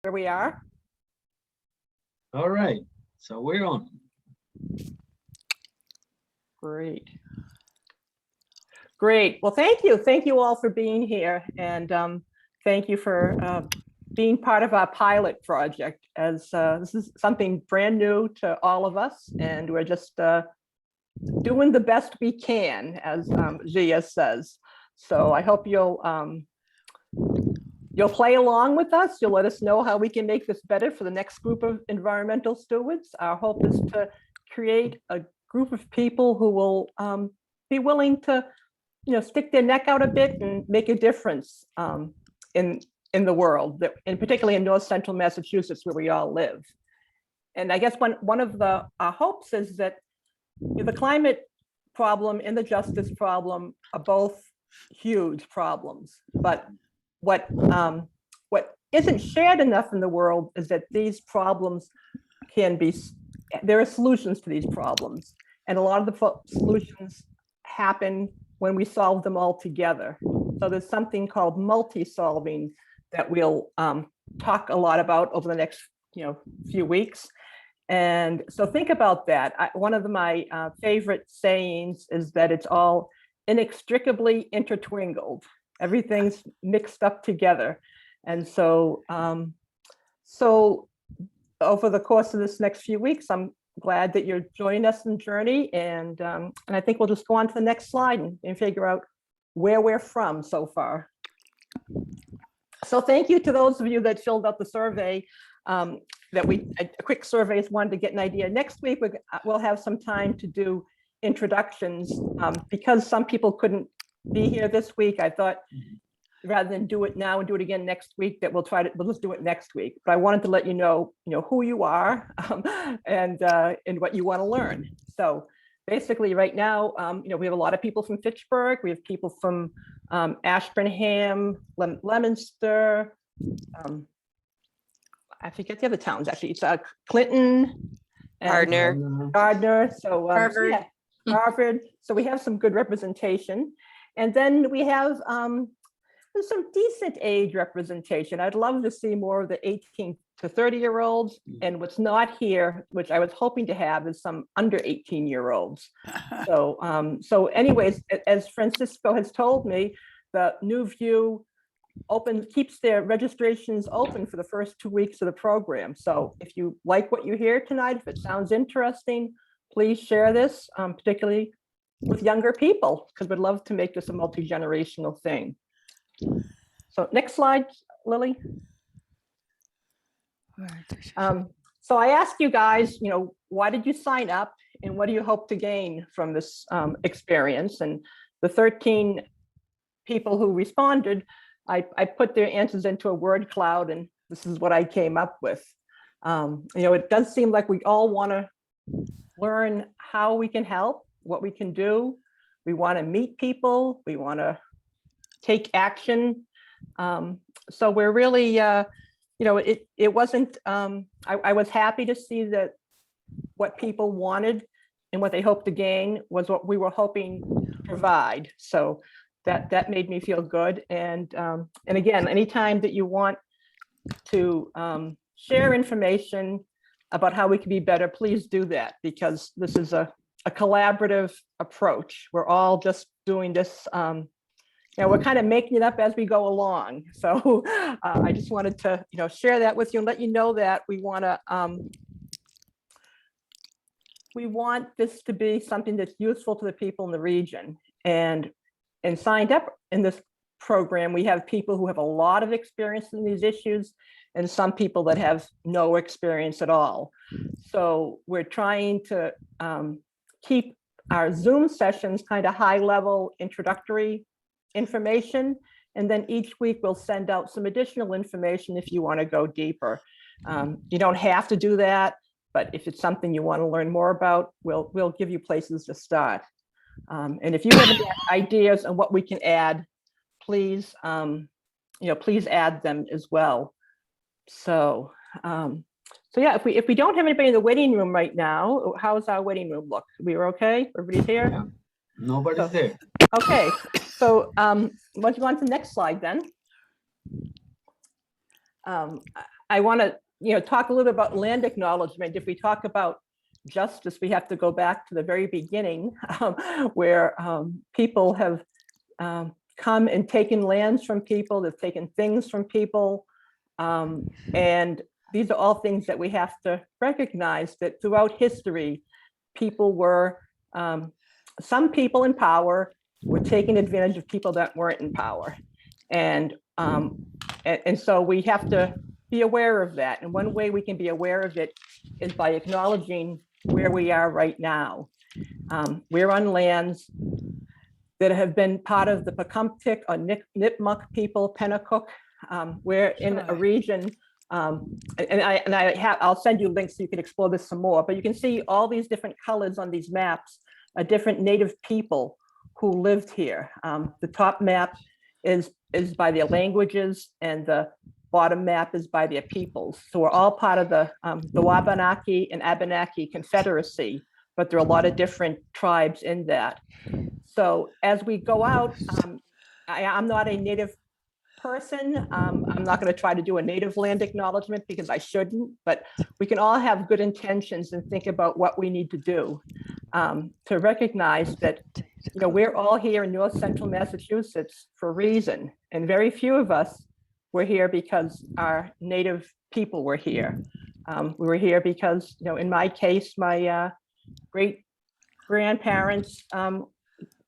where we are. All right, so we're on. Great. Great. Well, thank you. Thank you all for being here. And thank you for being part of our pilot project, as this is something brand new to all of us. And we're just doing the best we can, as Gia says. So I hope you'll play along with us. You'll let us know how we can make this better for the next group of environmental stewards. Our hope is to create a group of people who will be willing to, stick their neck out a bit and make a difference in the world, and particularly in North Central Massachusetts, where we all live. And I guess one of our hopes is that the climate problem and the justice problem are both huge problems, but what isn't shared enough in the world is that these problems there are solutions to these problems, and a lot of the solutions happen when we solve them all together. So there's something called multi-solving that we'll talk a lot about over the next few weeks. And so think about that. One of my favorite sayings is that it's all inextricably intertwined. Everything's mixed up together. And so over the course of this next few weeks, I'm glad that you're joining us in Journey. And I think we'll just go on to the next slide and figure out where we're from so far. So thank you to those of you that filled out the survey. A quick survey is wanted to get an idea. Next week, we'll have some time to do introductions. Because some people couldn't be here this week, I thought rather than do it now and do it again next week, that we'll just do it next week. But I wanted to let you know who you are and what you want to learn. So basically right now, we have a lot of people from Fitchburg. We have people from Ashburnham, Leominster, I forget the other towns, actually. It's Clinton, and Gardner. So Harvard. Yeah, Harvard. So we have some good representation. And then we have some decent age representation. I'd love to see more of the 18 to 30-year-olds. And what's not here, which I was hoping to have, is some under 18-year-olds. So anyways, as Francisco has told me, the New View keeps their registrations open for the first 2 weeks of the program. So if you like what you hear tonight, if it sounds interesting, please share this, particularly with younger people, because we'd love to make this a multi-generational thing. So next slide, Lily. So I asked you guys, why did you sign up and what do you hope to gain from this experience? And the 13 people who responded, I put their answers into a word cloud, and this is what I came up with. It does seem like we all want to learn how we can help, what we can do. We want to meet people. We want to take action. So we're really, it wasn't, I was happy to see that what people wanted and what they hoped to gain was what we were hoping to provide. So that made me feel good. And again, anytime that you want to share information about how we can be better, please do that, because this is a collaborative approach. We're all just doing this. We're kind of making it up as we go along. So I just wanted to, share that with you and let you know that we want this to be something that's useful to the people in the region. And signed up in this program, we have people who have a lot of experience in these issues and some people that have no experience at all. So we're trying to keep our Zoom sessions kind of high level introductory information. And then each week we'll send out some additional information if you want to go deeper. You don't have to do that, but if it's something you want to learn more about, we'll give you places to start. And if you have any ideas on what we can add, please, please add them as well. So yeah, if we don't have anybody in the waiting room right now, how's our waiting room look? We are okay? Everybody's here? Yeah. Nobody's there. Okay, so why don't you go on to the next slide then? I want to, talk a little bit about land acknowledgement. If we talk about justice, we have to go back to the very beginning, where people have come and taken lands from people, they've taken things from people. And these are all things that we have to recognize, that throughout history, people were, some people in power were taking advantage of people that weren't in power. And so we have to be aware of that. And one way we can be aware of it is by acknowledging where we are right now. We're on lands that have been part of the Pecumtic or Nipmuc people, Pennacook. We're in a region, I'll send you links so you can explore this some more, but you can see all these different colors on these maps, different native people who lived here. The top map is by their languages, and the bottom map is by their peoples. So we're all part of the Wabanaki and Abenaki Confederacy, but there are a lot of different tribes in that. So as we go out, I'm not a native person. I'm not going to try to do a native land acknowledgement because I shouldn't, but we can all have good intentions and think about what we need to do to recognize that, we're all here in North Central Massachusetts for a reason. And very few of us were here because our native people were here. We were here because, in my case, my great grandparents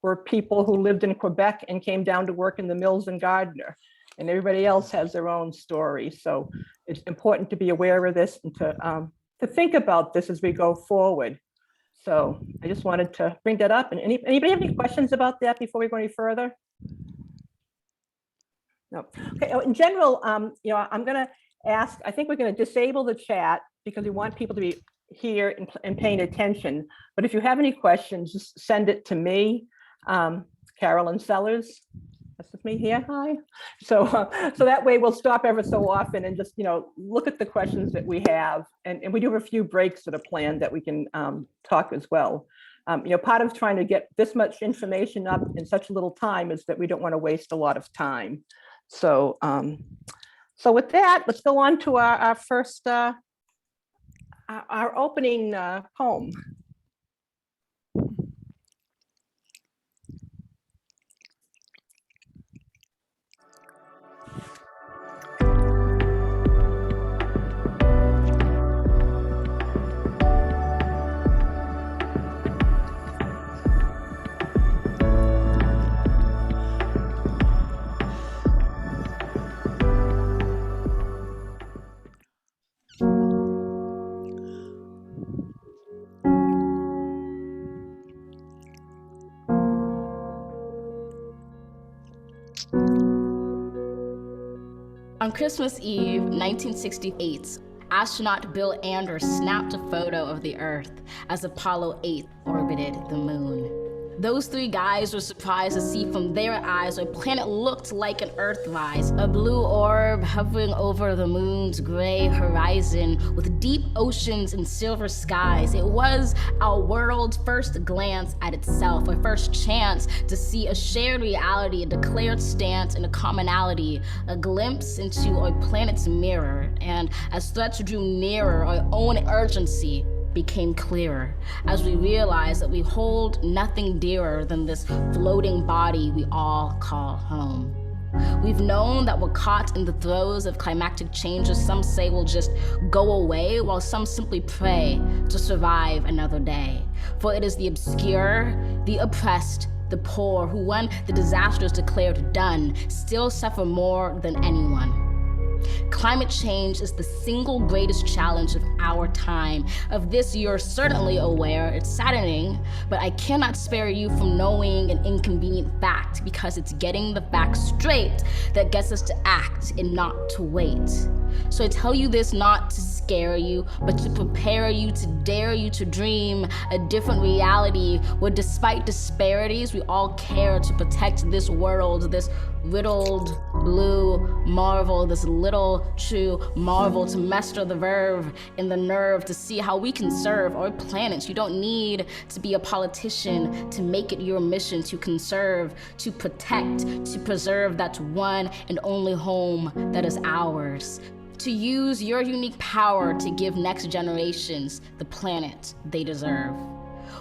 were people who lived in Quebec and came down to work in the mills in Gardner. And everybody else has their own story. So it's important to be aware of this and to think about this as we go forward. So I just wanted to bring that up. And anybody have any questions about that before we go any further? No. Okay. In general, I'm going to ask, I think we're going to disable the chat because we want people to be here and paying attention. But if you have any questions, just send it to me, Carolyn Sellers. That's with me here. Hi. So that way we'll stop ever so often and just, look at the questions that we have. And we do have a few breaks that are planned that we can talk as well. Part of trying to get this much information up in such a little time is that we don't want to waste a lot of time. So with that, let's go on to our first, our opening poem. On Christmas Eve, 1968, astronaut Bill Anders snapped a photo of the Earth as Apollo 8 orbited the moon. Those three guys were surprised to see from their eyes what a planet looked like an Earthrise, a blue orb hovering over the moon's gray horizon with deep oceans and silver skies. It was our world's first glance at itself, our first chance to see a shared reality, a declared stance, and a commonality, a glimpse into our planet's mirror. And as threats drew nearer, our own urgency became clearer as we realized that we hold nothing dearer than this floating body we all call home. We've known that we're caught in the throes of climactic changes some say will just go away, while some simply pray to survive another day. For it is the obscure, the oppressed, the poor who, when the disaster is declared done, still suffer more than anyone. Climate change is the single greatest challenge of our time. Of this, you're certainly aware. It's saddening, but I cannot spare you from knowing an inconvenient fact, because it's getting the facts straight that gets us to act and not to wait. So I tell you this not to scare you, but to prepare you, to dare you to dream a different reality where, despite disparities, we all care to protect this world, this riddled blue marvel, this little true marvel, to master the verve and the nerve to see how we can serve our planet. You don't need to be a politician to make it your mission to conserve, to protect, to preserve that one and only home that is ours. to use your unique power to give next generations the planet they deserve.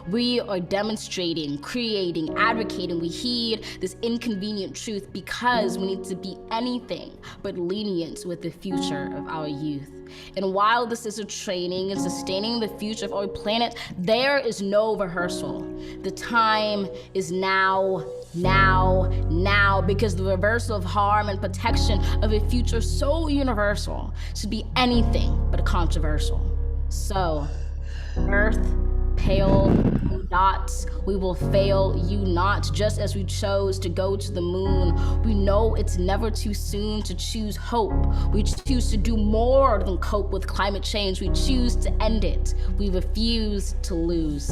We are demonstrating, creating, advocating. We heed this inconvenient truth because we need to be anything but lenient with the future of our youth. And while this is a training in sustaining the future of our planet, there is no rehearsal. The time is now, because the reversal of harm and protection of a future so universal should be anything but controversial. So, Earth, pale dots, we will fail you not, just as we chose to go to the moon. We know it's never too soon to choose hope. We choose to do more than cope with climate change. We choose to end it. We refuse to lose.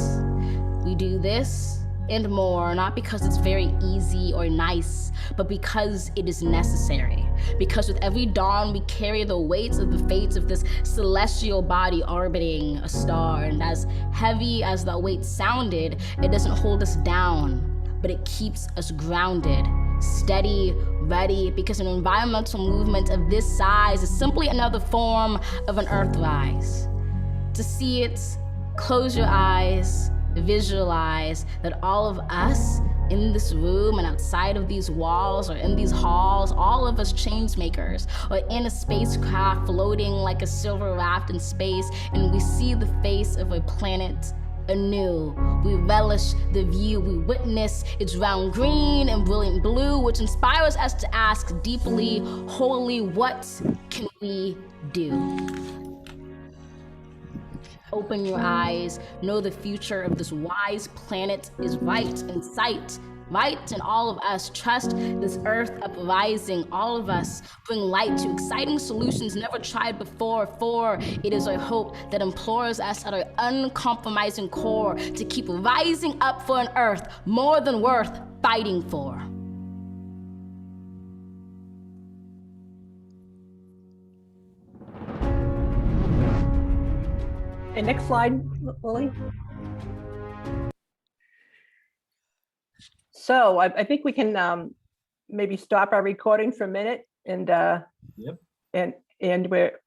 We do this and more, not because it's very easy or nice, but because it is necessary. Because with every dawn, we carry the weight of the fates of this celestial body orbiting a star. And as heavy as that weight sounded, it doesn't hold us down, but it keeps us grounded, steady, ready, because an environmental movement of this size is simply another form of an Earthrise. To see it, close your eyes, visualize that all of us in this room and outside of these walls or in these halls, all of us change makers, or in a spacecraft floating like a silver raft in space, and we see the face of a planet anew. We relish the view, we witness its round green and brilliant blue, which inspires us to ask deeply, wholly, what can we do? Open your eyes, know the future of this wise planet is right in sight. Right in all of us, trust this earth uprising. All of us bring light to exciting solutions never tried before, for it is our hope that implores us at our uncompromising core to keep rising up for an earth more than worth fighting for. Okay, next slide, Lily. So I think we can maybe stop our recording for a minute and Yep. and we're,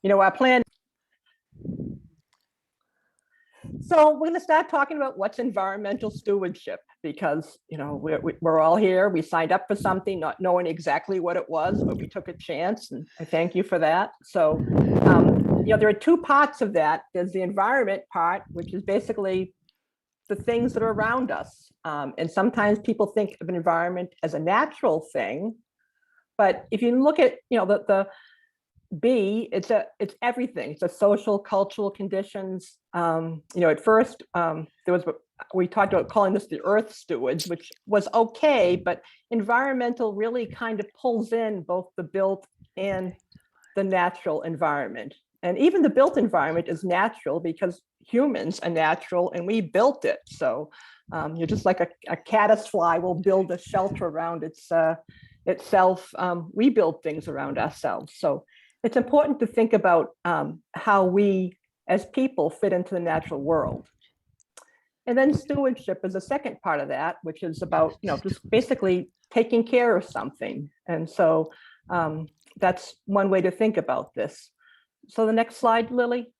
our plan. So we're going to start talking about what's environmental stewardship, because we're all here. We signed up for something, not knowing exactly what it was, but we took a chance, and I thank you for that. So there are two parts of that. There's the environment part, which is basically the things that are around us. And sometimes people think of an environment as a natural thing, but if you look at the B, it's everything. It's the social, cultural conditions. At first we talked about calling this the Earth Stewards, which was okay, but environmental really kind of pulls in both the built and the natural environment. And even the built environment is natural because humans are natural and we built it. So you're just like a caddisfly will build a shelter around itself. We build things around ourselves. So it's important to think about how we as people fit into the natural world. And then stewardship is the second part of that, which is about, just basically taking care of something. And so that's one way to think about this. So the next slide, Lily.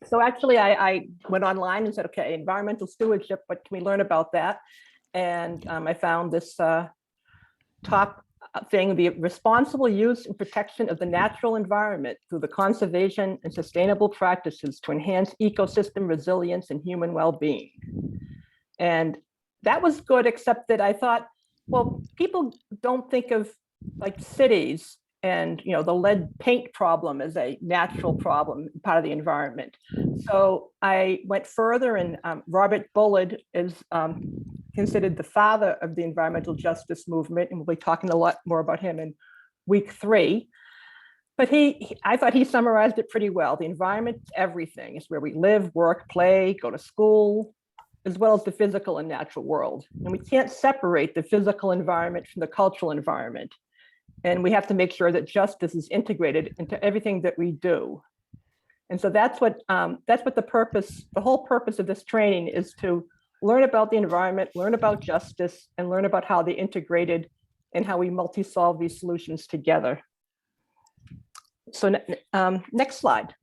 So actually, I went online and said, okay, environmental stewardship, what can we learn about that? And I found this top thing, the responsible use and protection of the natural environment through the conservation and sustainable practices to enhance ecosystem resilience and human well-being. And that was good, except that I thought, well, people don't think of like cities and the lead paint problem as a natural problem, part of the environment. So I went further, and Robert Bullard is considered the father of the environmental justice movement, and we'll be talking a lot more about him in week 3. But I thought he summarized it pretty well. The environment is everything. It's where we live, work, play, go to school, as well as the physical and natural world. And we can't separate the physical environment from the cultural environment. And we have to make sure that justice is integrated into everything that we do. And so that's what the whole purpose of this training is, to learn about the environment, learn about justice, and learn about how they're integrated and how we multi-solve these solutions together. So next slide.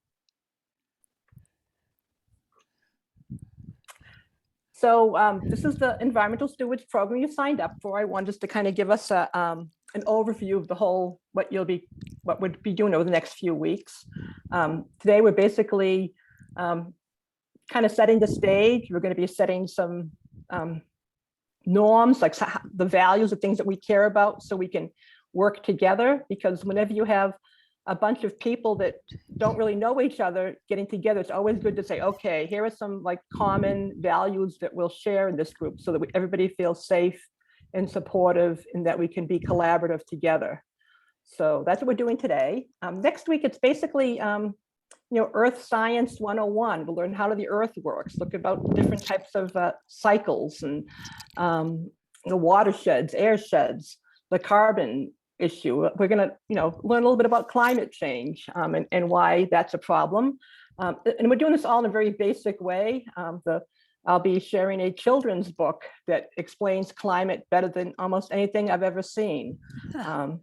So this is the Environmental Stewards program you signed up for. I want just to kind of give us an overview of the whole, what we'll be doing over the next few weeks. Today, we're basically kind of setting the stage. We're going to be setting some norms, like the values of things that we care about, so we can work together. Because whenever you have a bunch of people that don't really know each other getting together, it's always good to say, okay, here are some like common values that we'll share in this group, so that everybody feels safe and supportive, and that we can be collaborative together. So that's what we're doing today. Next week, it's basically Earth Science 101. We'll learn how the Earth works, look about different types of cycles and watersheds, air sheds, the carbon issue. We're going to learn a little bit about climate change and why that's a problem. And we're doing this all in a very basic way. I'll be sharing a children's book that explains climate better than almost anything I've ever seen. And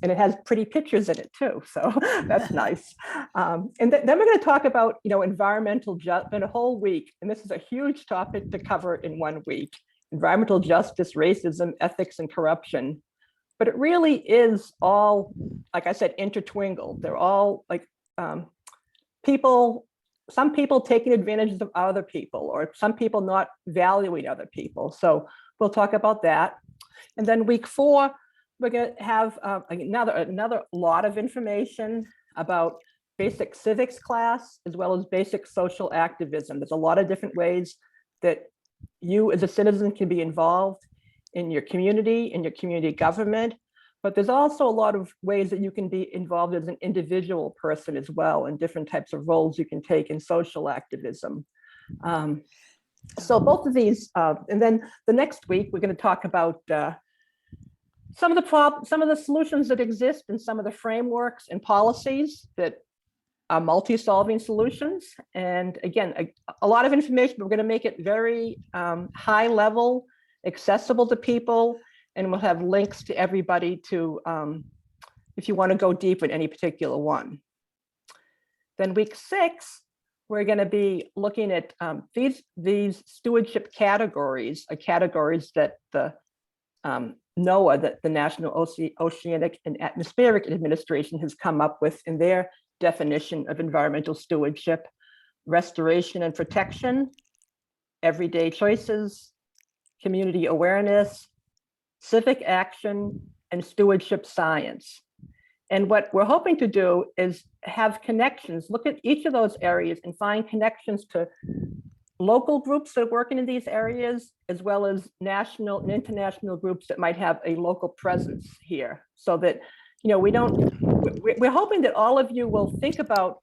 it has pretty pictures in it too, so that's nice. And then we're going to talk about environmental justice in a whole week, and this is a huge topic to cover in 1 week: environmental justice, racism, ethics, and corruption. But it really is all, like I said, intertwined. They're all like some people taking advantage of other people, or some people not valuing other people. So we'll talk about that. And then week 4, we're going to have another lot of information about basic civics class, as well as basic social activism. There's a lot of different ways that you as a citizen can be involved in your community government, but there's also a lot of ways that you can be involved as an individual person as well, and different types of roles you can take in social activism. So both of these, and then the next week, we're going to talk about some of the solutions that exist, and some of the frameworks and policies that are multi-solving solutions. And again, a lot of information, but we're going to make it very high level, accessible to people, and we'll have links to everybody to if you want to go deep in any particular one. Then week 6, we're going to be looking at these stewardship categories, categories that the NOAA, that the National Oceanic and Atmospheric Administration, has come up with in their definition of environmental stewardship: restoration and protection, everyday choices, community awareness, civic action, and stewardship science. And what we're hoping to do is have connections, look at each of those areas and find connections to local groups that are working in these areas, as well as national and international groups that might have a local presence here. So that, we're hoping that all of you will think about,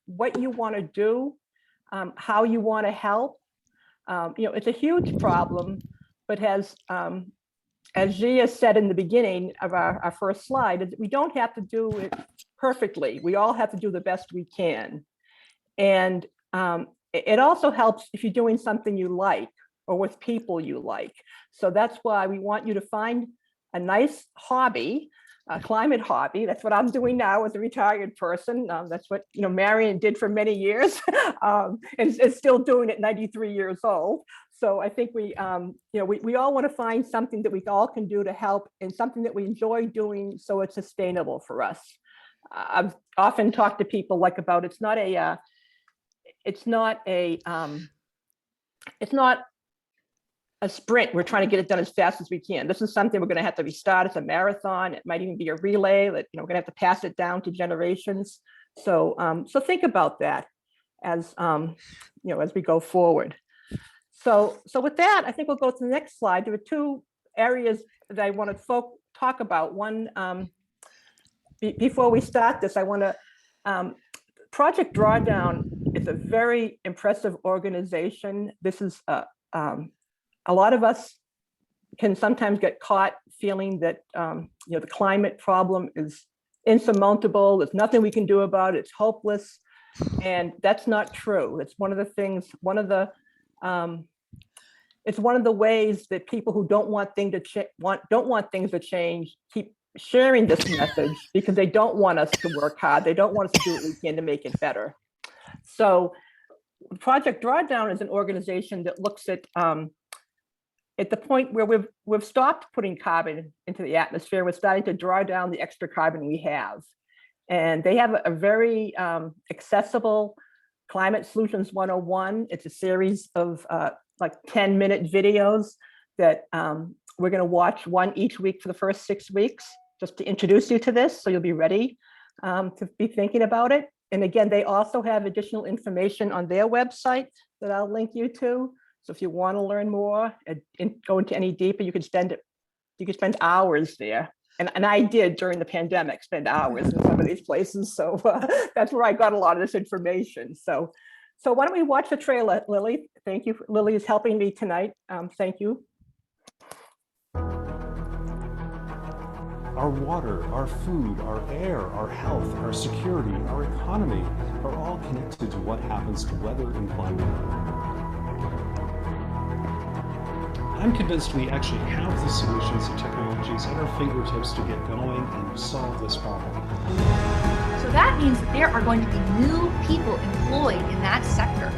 what you want to do, how you want to help. It's a huge problem, but has, as Gia said in the beginning of our first slide, we don't have to do it perfectly. We all have to do the best we can. And it also helps if you're doing something you like, or with people you like. So that's why we want you to find a nice hobby, a climate hobby. That's what I'm doing now as a retired person. That's what Marion did for many years, and is still doing at 93 years old. So I think we all want to find something that we all can do to help, and something that we enjoy doing, so it's sustainable for us. I've often talked to people about it's not a sprint. We're trying to get it done as fast as we can. This is something we're going to have to restart. It's a marathon. It might even be a relay that we're going to have to pass it down to generations. So think about that as as we go forward. So with that, I think we'll go to the next slide. There are 2 areas that I want to talk about. One, before we start this, I want to Project Drawdown is a very impressive organization. This is a lot of us can sometimes get caught feeling that the climate problem is insurmountable. There's nothing we can do about it. It's hopeless, and that's not true. It's one of the things. it's one of the ways that people who don't want things to change keep sharing this message, because they don't want us to work hard. They don't want us to do what we can to make it better. So Project Drawdown is an organization that looks at the point where we've stopped putting carbon into the atmosphere. We're starting to draw down the extra carbon we have. And they have a very accessible Climate Solutions 101. It's a series of like 10-minute videos that we're going to watch one each week for the first 6 weeks, just to introduce you to this, so you'll be ready to be thinking about it. And again, they also have additional information on their website that I'll link you to. So if you want to learn more and go into any deeper, you could spend hours there. And I did during the pandemic, spend hours in some of these places. So that's where I got a lot of this information. So why don't we watch the trailer, Lily? Thank you. Lily is helping me tonight. Thank you. Our water, our food, our air, our health, our security, our economy are all connected to what happens to weather and climate. I'm convinced we actually have the solutions and technologies at our fingertips to get going and solve this problem. So that means that there are going to be new people employed in that sector.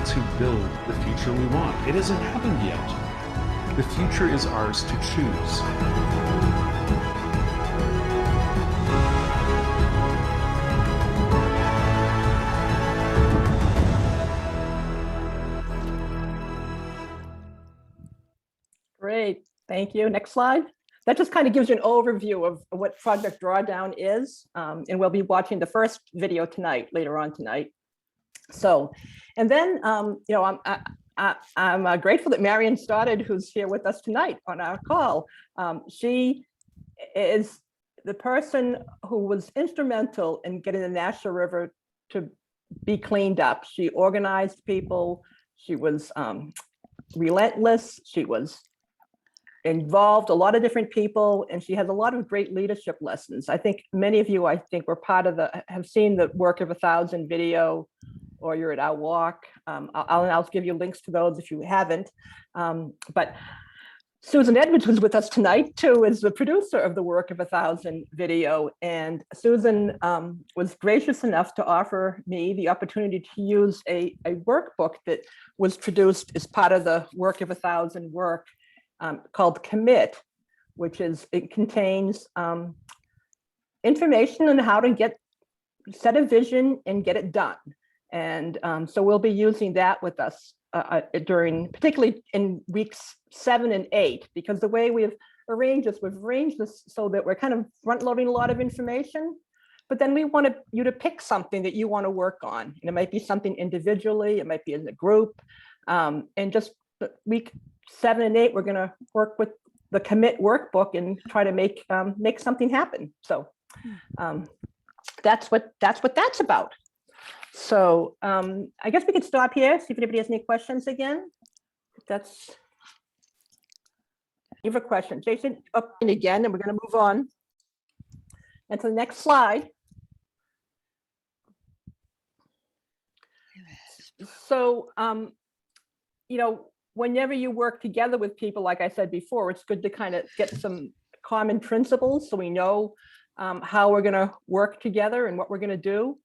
To build the future we want. It hasn't happened yet. The future is ours to choose. Great, thank you. Next slide. That just kind of gives you an overview of what Project Drawdown is. And we'll be watching the first video tonight, later on tonight. So, and then, you know, I'm grateful that Marion Stoddard, who's here with us tonight on our call. She is the person who was instrumental in getting the National River to be cleaned up. She organized people. She was relentless. She was involved a lot of different people, and she has a lot of great leadership lessons. I think many of you, were part of have seen the Work of 1,000 video, or you're at our walk. I'll give you links to those if you haven't. But Susan Edwards was with us tonight too, as the producer of the Work of 1,000 video. And Susan was gracious enough to offer me the opportunity to use a workbook that was produced as part of the Work of 1,000 work called Commit, it contains information on how to set a vision and get it done. And so we'll be using that with us particularly in weeks 7 and 8, because the way we've arranged this so that we're kind of front loading a lot of information, but then we want you to pick something that you want to work on. And it might be something individually, it might be in a group. And just week 7 and 8, we're going to work with the Commit workbook and try to make something happen. So that's what that's about. So I guess we could stop here, see if anybody has any questions again. You have a question, Jason, up and again, and we're going to move on. And to the next slide. So, you know, whenever you work together with people, like I said before, it's good to kind of get some common principles so we know how we're going to work together and what we're going to do.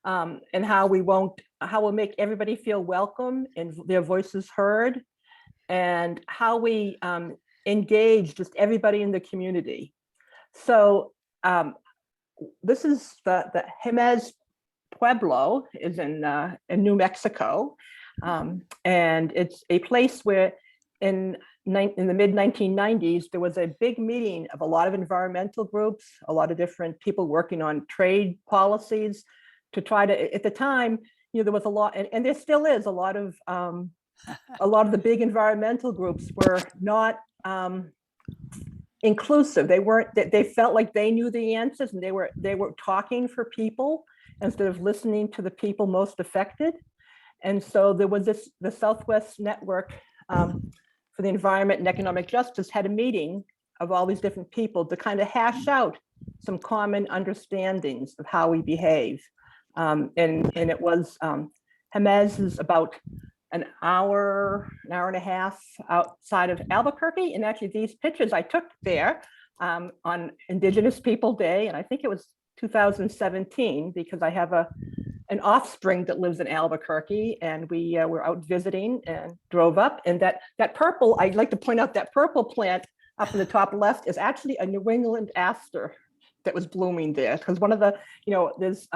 And how we'll make everybody feel welcome and their voices heard, and how we engage just everybody in the community. So this is the Jemez Pueblo is in New Mexico, and it's a place where in the mid 1990s there was a big meeting of a lot of environmental groups, a lot of different people working on trade policies, to try to, at the time, you know, there was a lot, and there still is a lot of the big environmental groups were not inclusive. They felt like they knew the answers, and they were talking for people instead of listening to the people most affected. And so there was the Southwest Network for the Environment and Economic Justice had a meeting of all these different people to kind of hash out some common understandings of how we behave. And it was, Jemez is about an hour and a half outside of Albuquerque. And actually these pictures I took there on Indigenous People Day, and I think it was 2017, because I have an offspring that lives in Albuquerque, and we were out visiting and drove up. And that purple, I'd like to point out, that purple plant up in the top left is actually a New England aster that was blooming there. Because one of the, there's,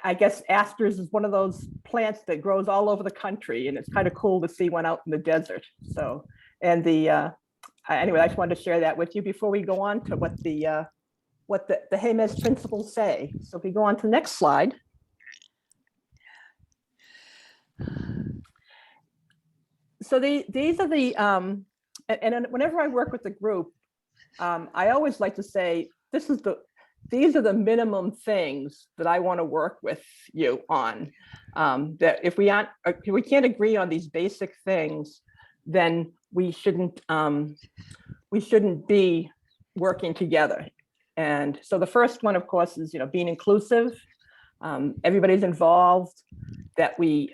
I guess asters is one of those plants that grows all over the country, and it's kind of cool to see one out in the desert. So, and anyway, I just wanted to share that with you before we go on to what the Jemez principles say. So if we go on to the next slide. So these are the, and whenever I work with the group, I always like to say, these are the minimum things that I want to work with you on. That if we can't agree on these basic things, then we shouldn't be working together. And so the first one, of course, is being inclusive. Everybody's involved. That the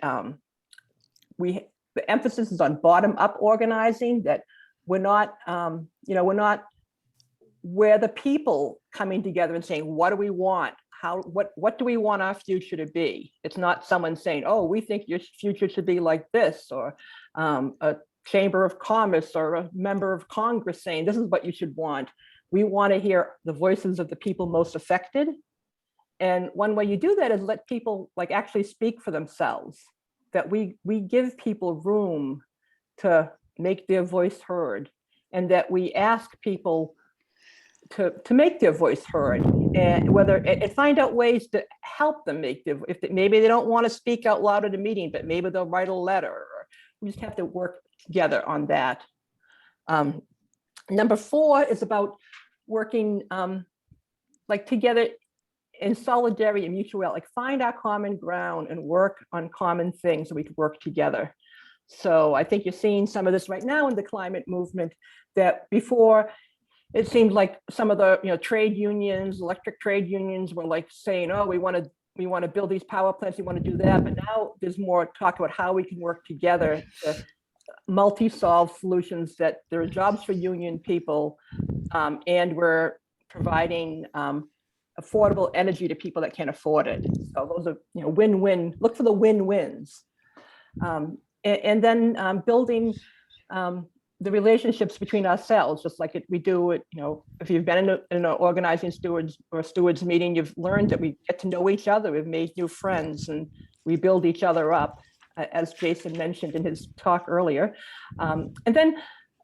emphasis is on bottom-up organizing. That we're not we're the people coming together and saying, what do we want? What do we want our future to be? It's not someone saying, oh, we think your future should be like this, or a chamber of commerce or a member of Congress saying, this is what you should want. We want to hear the voices of the people most affected. And one way you do that is let people actually speak for themselves, that we give people room to make their voice heard, and that we ask people to make their voice heard, and find out ways to help them make maybe they don't want to speak out loud at a meeting, but maybe they'll write a letter. Or we just have to work together on that. Number 4 is about working together in solidarity and mutual, find our common ground and work on common things so we can work together. So I think you're seeing some of this right now in the climate movement, that before it seemed like some of the trade unions, electric trade unions were saying, oh, we want to build these power plants, we want to do that. But now there's more talk about how we can work together to multi-solve solutions, that there are jobs for union people, and we're providing affordable energy to people that can't afford it. So those are win-win. Look for the win-wins, and then building the relationships between ourselves, just like we do it. If you've been in an organizing stewards or stewards meeting, you've learned that we get to know each other. We've made new friends, and we build each other up, as Jason mentioned in his talk earlier. And then,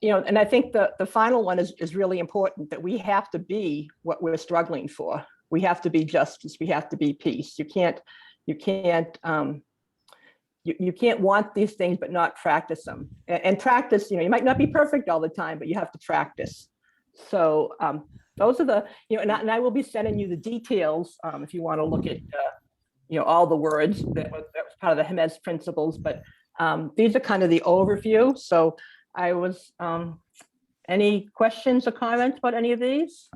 and I think the final one is really important, that we have to be what we're struggling for. We have to be justice. We have to be peace. You can't want these things but not practice them. And practice, you might not be perfect all the time, but you have to practice. So those are the, and I will be sending you the details if you want to look at, all the words that was part of the Jemez principles. But these are kind of the overview. So any questions or comments about any of these?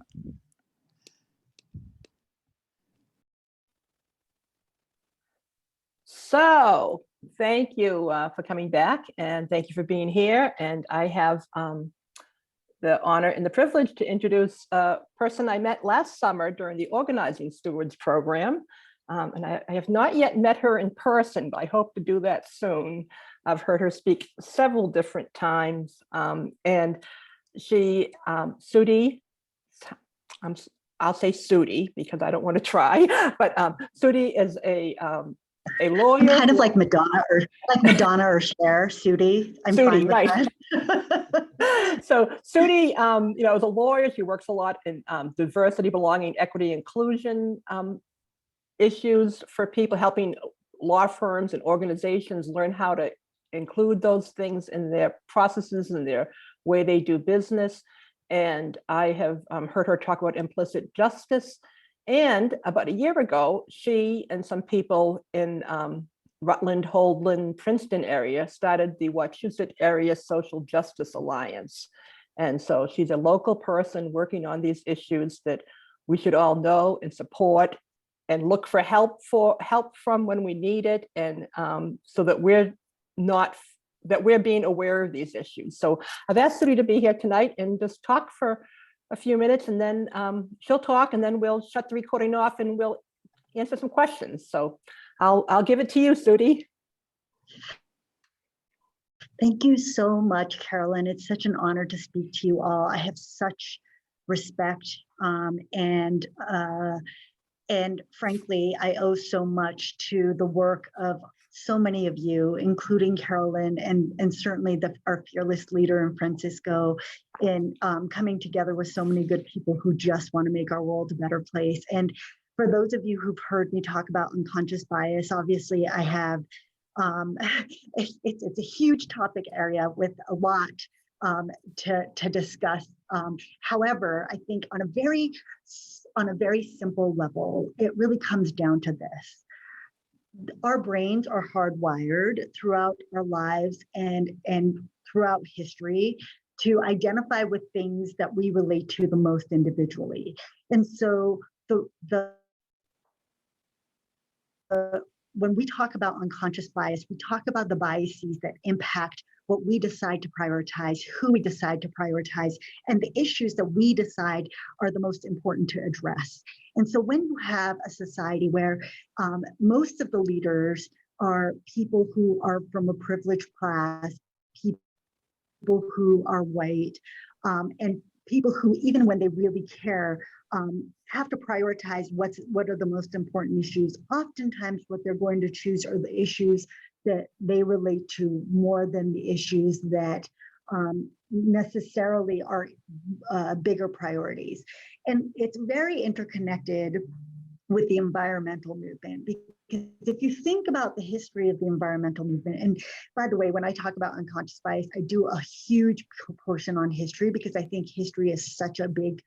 So thank you for coming back, and thank you for being here. And I have the honor and the privilege to introduce a person I met last summer during the Organizing Stewards program. And I have not yet met her in person, but I hope to do that soon. I've heard her speak several different times. And she, Sudi, I'll say Sudi because I don't want to try, but Sudi is a lawyer. I'm kind of like Madonna or Cher, Sudi. I'm Sudi, fine with right. that. So Sudi, is a lawyer. She works a lot in diversity, belonging, equity, inclusion issues for people, helping law firms and organizations learn how to include those things in their processes and their way they do business. And I have heard her talk about implicit justice. And about a year ago, she and some people in Rutland, Holdland, Princeton area, started the Wachusett Area Social Justice Alliance. And so she's a local person working on these issues that we should all know and support and look for help from when we need it, and so that we're being aware of these issues. So I've asked Sudi to be here tonight and just talk for a few minutes, and then she'll talk, and then we'll shut the recording off and we'll answer some questions. So I'll give it to you, Sudi. Thank you so much, Carolyn. It's such an honor to speak to you all. I have such respect, and frankly, I owe so much to the work of so many of you, including Carolyn, and certainly our fearless leader in Francisco, in coming together with so many good people who just want to make our world a better place. And for those of you who've heard me talk about unconscious bias, obviously I have, it's a huge topic area with a lot to discuss. However, I think on a very simple level, it really comes down to this. Our brains are hardwired throughout our lives and throughout history to identify with things that we relate to the most individually. And so when we talk about unconscious bias, we talk about the biases that impact what we decide to prioritize, who we decide to prioritize, and the issues that we decide are the most important to address. And so when you have a society where most of the leaders are people who are from a privileged class, people who are white, and people who, even when they really care, have to prioritize what are the most important issues. Oftentimes what they're going to choose are the issues that they relate to more than the issues that necessarily are bigger priorities. And it's very interconnected with the environmental movement, because if you think about the history of the environmental movement, and by the way, when I talk about unconscious bias, I do a huge portion on history, because I think history is such a big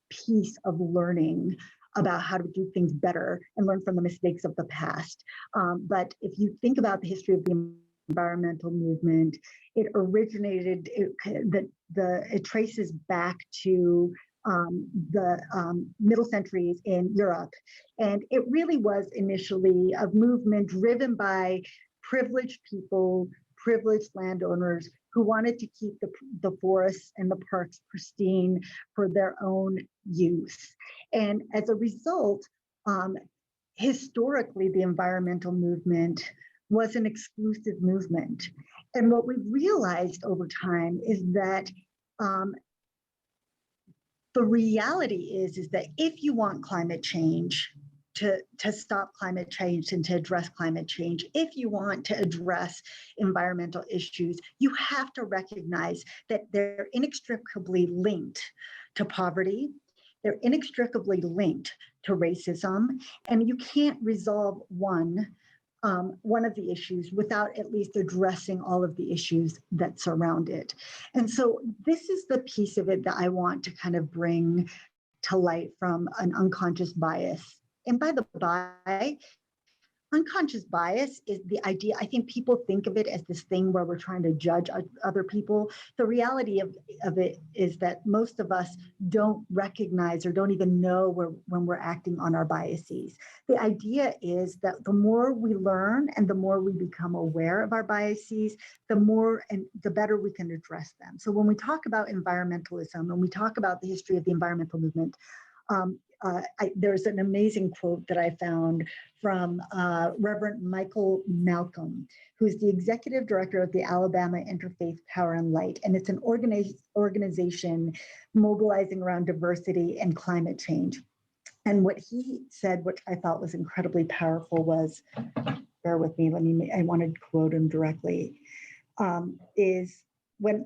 piece of learning about how to do things better and learn from the mistakes of the past. But if you think about the history of the environmental movement, it originated, it traces back to the middle centuries in Europe. And it really was initially a movement driven by privileged people, privileged landowners who wanted to keep the forests and the parks pristine for their own use. And as a result, historically, the environmental movement was an exclusive movement. And what we've realized over time is that the reality is that if you want climate change, to stop climate change and to address climate change, if you want to address environmental issues, you have to recognize that they're inextricably linked to poverty, they're inextricably linked to racism, and you can't resolve one of the issues without at least addressing all of the issues that surround it. And so this is the piece of it that I want to kind of bring to light from an unconscious bias. And by the by, unconscious bias is the idea, I think people think of it as this thing where we're trying to judge other people. The reality of it is that most of us don't recognize or don't even know when we're acting on our biases. The idea is that the more we learn and the more we become aware of our biases, the more and the better we can address them. So when we talk about environmentalism and we talk about the history of the environmental movement, there's an amazing quote that I found from Reverend Michael Malcolm, who's the executive director of the Alabama Interfaith Power and Light. And it's an organization mobilizing around diversity and climate change. And what he said, which I thought was incredibly powerful, was, bear with me, I want to quote him directly, is when,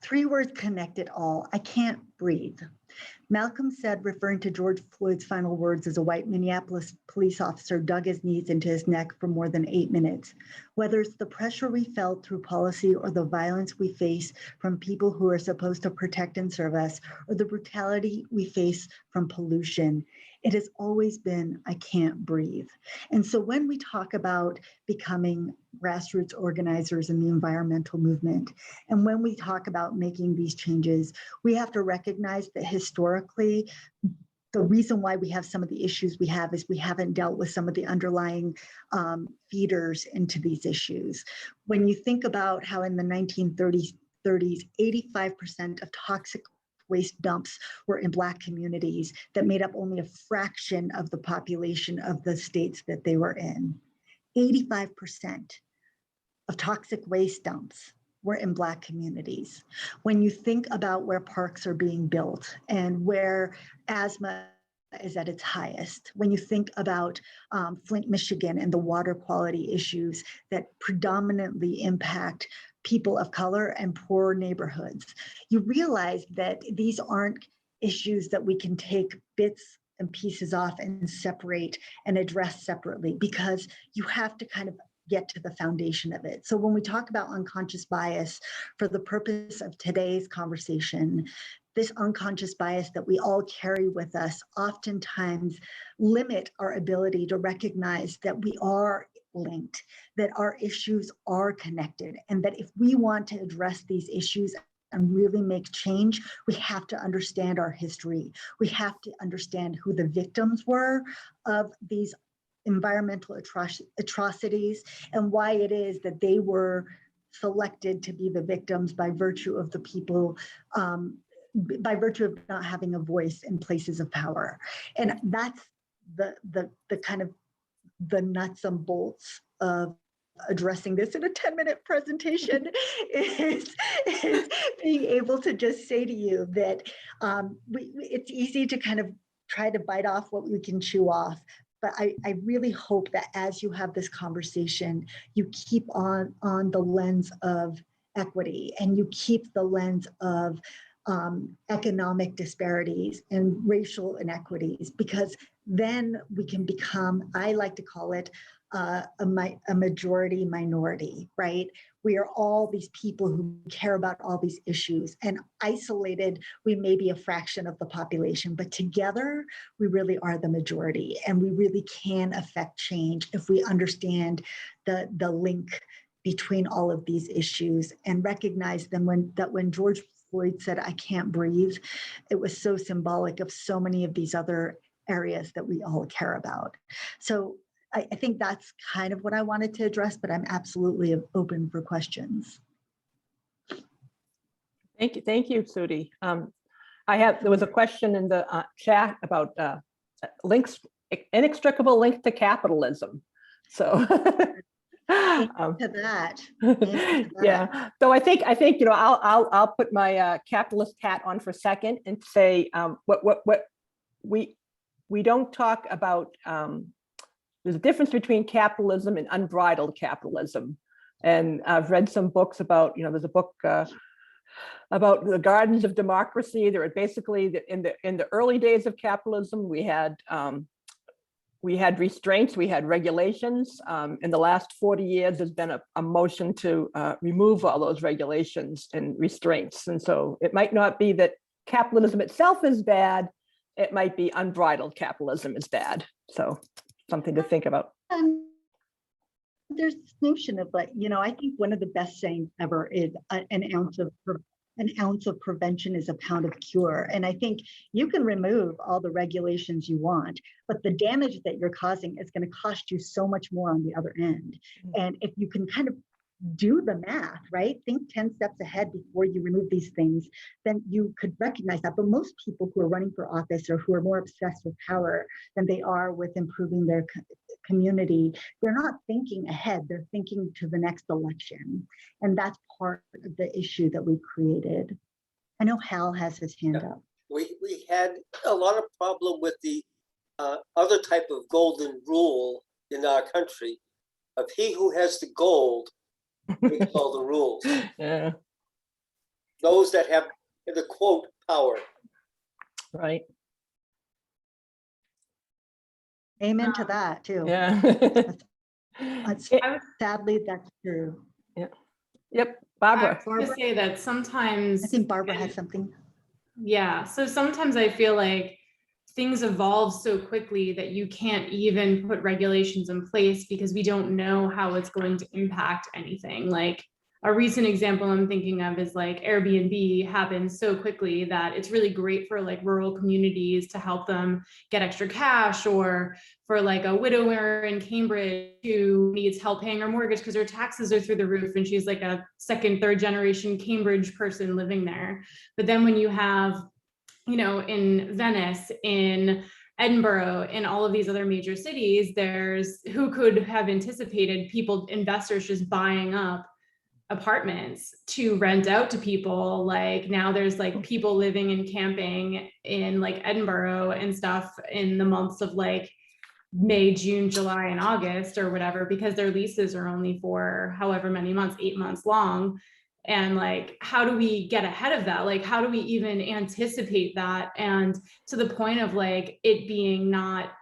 three words connect it all: I can't breathe. Malcolm said, referring to George Floyd's final words as a white Minneapolis police officer dug his knees into his neck for more than 8 minutes. Whether it's the pressure we felt through policy or the violence we face from people who are supposed to protect and serve us, or the brutality we face from pollution, It has always been, I can't breathe. And so when we talk about becoming grassroots organizers in the environmental movement, and when we talk about making these changes, we have to recognize that historically, the reason why we have some of the issues we have is we haven't dealt with some of the underlying feeders into these issues. When you think about how in the 1930s, 85% of toxic waste dumps were in Black communities that made up only a fraction of the population of the states that they were in. 85% of toxic waste dumps were in Black communities. When you think about where parks are being built and where asthma is at its highest, when you think about Flint, Michigan, and the water quality issues that predominantly impact people of color and poor neighborhoods, you realize that these aren't issues that we can take bits and pieces off and separate and address separately, because you have to kind of get to the foundation of it. So when we talk about unconscious bias, for the purpose of today's conversation, this unconscious bias that we all carry with us oftentimes limit our ability to recognize that we are linked, that our issues are connected, and that if we want to address these issues and really make change, we have to understand our history. We have to understand who the victims were of these environmental atrocities and why it is that they were selected to be the victims by virtue of the people, by virtue of not having a voice in places of power. And that's the kind of the nuts and bolts of addressing this in a 10-minute presentation is being able to just say to you that it's easy to kind of try to bite off what we can chew off. But I really hope that as you have this conversation, you keep on the lens of equity, and you keep the lens of economic disparities and racial inequities, because then we can become, I like to call it a majority minority, right? We are all these people who care about all these issues, and isolated, we may be a fraction of the population, but together we really are the majority, and we really can affect change if we understand the link between all of these issues and recognize them. When George Floyd said, "I can't breathe," it was so symbolic of so many of these other areas that we all care about. So I think that's kind of what I wanted to address, but I'm absolutely open for questions. Thank you, Sudi. There was a question in the chat about links, inextricable link to capitalism. So To that. Yeah. So I think I'll put my capitalist hat on for a second and say what we don't talk about. There's a difference between capitalism and unbridled capitalism. And I've read some books about, there's a book about the gardens of democracy. There are basically in the early days of capitalism, we had restraints, we had regulations. In the last 40 years, there's been a motion to remove all those regulations and restraints. And so it might not be that capitalism itself is bad, it might be unbridled capitalism is bad. So something to think about. There's this notion of I think one of the best sayings ever is an ounce of prevention is a pound of cure. And I think you can remove all the regulations you want, but the damage that you're causing is going to cost you so much more on the other end. And if you can kind of do the math, right? Think 10 steps ahead before you remove these things, then you could recognize that. But most people who are running for office or who are more obsessed with power than they are with improving their community, they're not thinking ahead, they're thinking to the next election. And that's part of the issue that we've created. I know Hal has his hand up. We had a lot of problem with the other type of golden rule in our country of he who has the gold makes all the rules. Yeah. Those that have the quote power. Right. Amen to that too. Yeah. Sadly, that's true. Yeah. Yep. Barbara. I was going to say that sometimes I think Barbara has something. Yeah. So sometimes I feel like things evolve so quickly that you can't even put regulations in place because we don't know how it's going to impact anything. Like a recent example I'm thinking of is like Airbnb happened so quickly that it's really great for like rural communities to help them get extra cash, or for like a widower in Cambridge who needs help paying her mortgage because her taxes are through the roof and she's like a second, third generation Cambridge person living there. But then when you have, you know, in Venice, in Edinburgh, in all of these other major cities, there's who could have anticipated people, investors just buying up apartments to rent out to people. Like now there's like people living and camping in like Edinburgh and stuff in the months of like May, June, July, and August or whatever, because their leases are only for however many months, 8 months long. And like, how do we get ahead of that? Like, how do we even anticipate that? And to the point of like it being not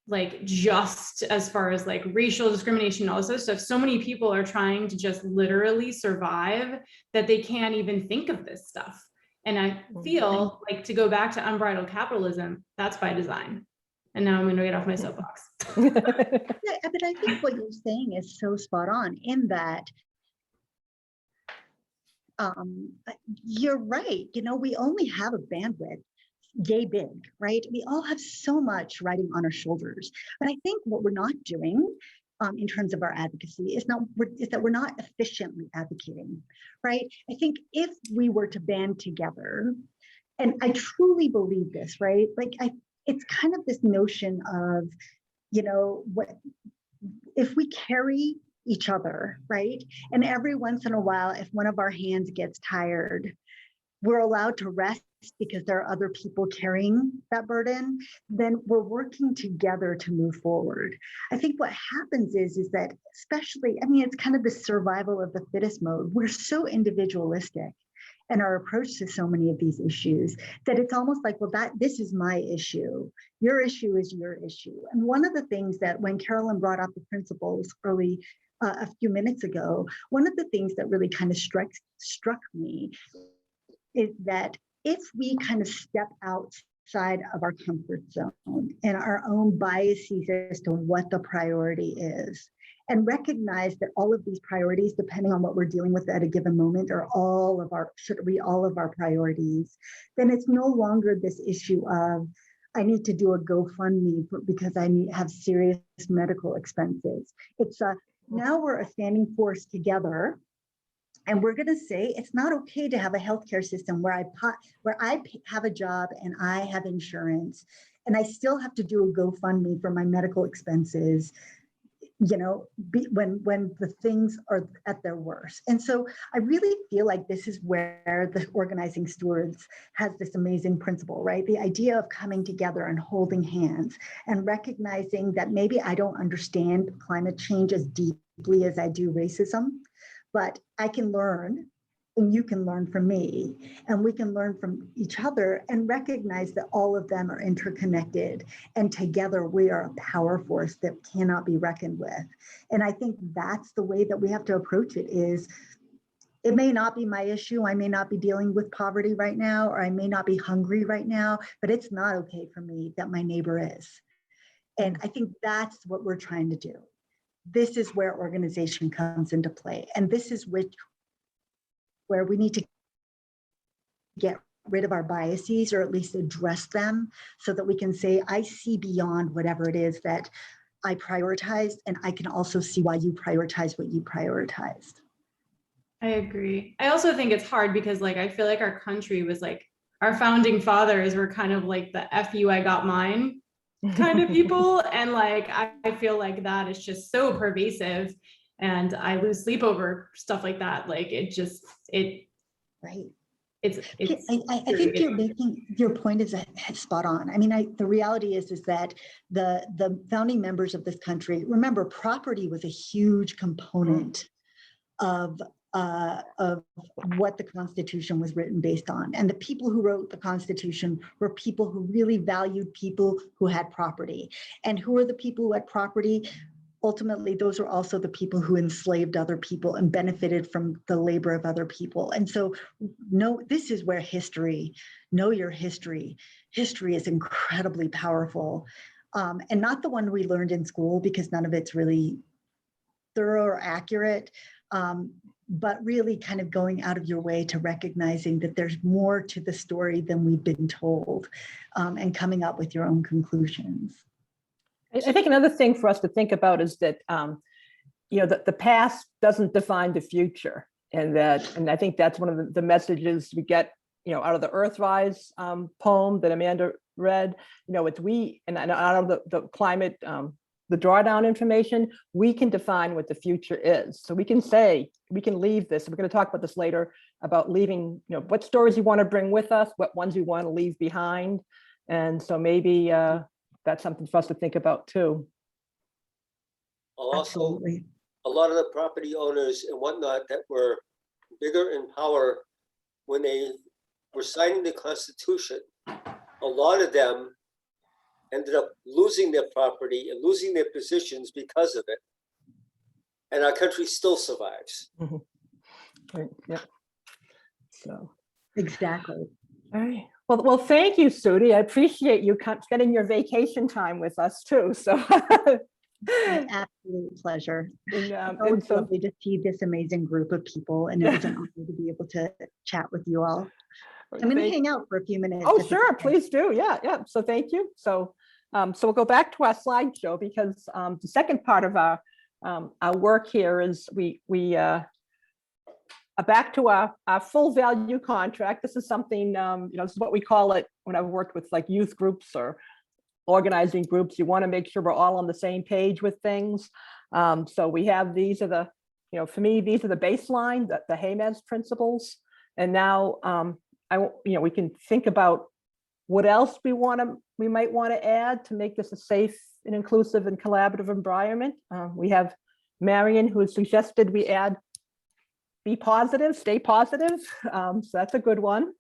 like just as far as like racial discrimination and all this other stuff, so many people are trying to just literally survive that they can't even think of this stuff. And I feel like, to go back to unbridled capitalism, that's by design. And now I'm going to get off my soapbox. Yeah, but I think what you're saying is so spot on in that you're right. You know, we only have a bandwidth yay big, right? We all have so much riding on our shoulders. But I think what we're not doing in terms of our advocacy is that we're not efficiently advocating, right? I think if we were to band together, and I truly believe this, right? Like it's kind of this notion of, you know, what if we carry each other, right? And every once in a while, if one of our hands gets tired, we're allowed to rest because there are other people carrying that burden, then we're working together to move forward. I think what happens is that, especially, I mean, it's kind of the survival of the fittest mode. We're so individualistic in our approach to so many of these issues that it's almost like, well, this is my issue. Your issue is your issue. And one of the things that when Carolyn brought up the principles early, a few minutes ago, one of the things that really kind of struck me is that if we kind of step outside of our comfort zone and our own biases as to what the priority is, and recognize that all of these priorities, depending on what we're dealing with at a given moment, should be all of our priorities, then it's no longer this issue of, I need to do a GoFundMe because I have serious medical expenses. It's now we're a standing force together. And we're going to say it's not okay to have a healthcare system where I have a job and I have insurance and I still have to do a GoFundMe for my medical expenses, you know, when the things are at their worst. And so I really feel like this is where the organizing stewards has this amazing principle, right? The idea of coming together and holding hands and recognizing that maybe I don't understand climate change as deeply as I do racism, but I can learn and you can learn from me and we can learn from each other and recognize that all of them are interconnected and together we are a power force that cannot be reckoned with. And I think that's the way that we have to approach it is, it may not be my issue. I may not be dealing with poverty right now, or I may not be hungry right now, but it's not okay for me that my neighbor is. And I think that's what we're trying to do. This is where organization comes into play. And this is where we need to get rid of our biases or at least address them so that we can say, I see beyond whatever it is that I prioritized, and I can also see why you prioritize what you prioritized. I agree. I also think it's hard because like, I feel like our country was like, our founding fathers were kind of like the F you, I got mine kind of people. And like, I feel like that is just so pervasive and I lose sleep over stuff like that. Like right. It's I think your point is spot on. I mean, the reality is that the founding members of this country, remember, property was a huge component of what the Constitution was written based on. And the people who wrote the Constitution were people who really valued people who had property. And who are the people who had property? ultimately, those are also the people who enslaved other people and benefited from the labor of other people. And so, no, this is where know your history. History is incredibly powerful, and not the one we learned in school, because none of it's really thorough or accurate, but really kind of going out of your way to recognizing that there's more to the story than we've been told, and coming up with your own conclusions. I think another thing for us to think about is that, that the past doesn't define the future, and I think that's one of the messages we get, out of the Earthrise poem that Amanda read. It's we, and out of the climate, the drawdown information, we can define what the future is. So we can say, we can leave this. We're going to talk about this later, about leaving, what stories you want to bring with us, what ones you want to leave behind. And so maybe that's something for us to think about too. Also, Absolutely. a lot of the property owners and whatnot that were bigger in power when they were signing the Constitution, a lot of them ended up losing their property and losing their positions because of it. And our country still survives. Mm-hmm. Right. Yeah. So. Exactly. All right. Well, thank you, Sudi. I appreciate you spending your vacation time with us too. So. An absolute pleasure. And It's lovely to see this amazing group of people, and it was an honor to be able to chat with you all. I'm going to hang out for a few minutes. Oh, sure, please do. Yeah. So thank you. So we'll go back to our slideshow, because the second part of our work here is we back to our full value contract. This is something, this is what we call it when I've worked with like youth groups or organizing groups. You want to make sure we're all on the same page with things. So we have, these are the, for me, these are the baseline, the HAMES principles. And now we can think about what else we might want to add to make this a safe and inclusive and collaborative environment. We have Marion, who has suggested we add be positive, stay positive. So that's a good one.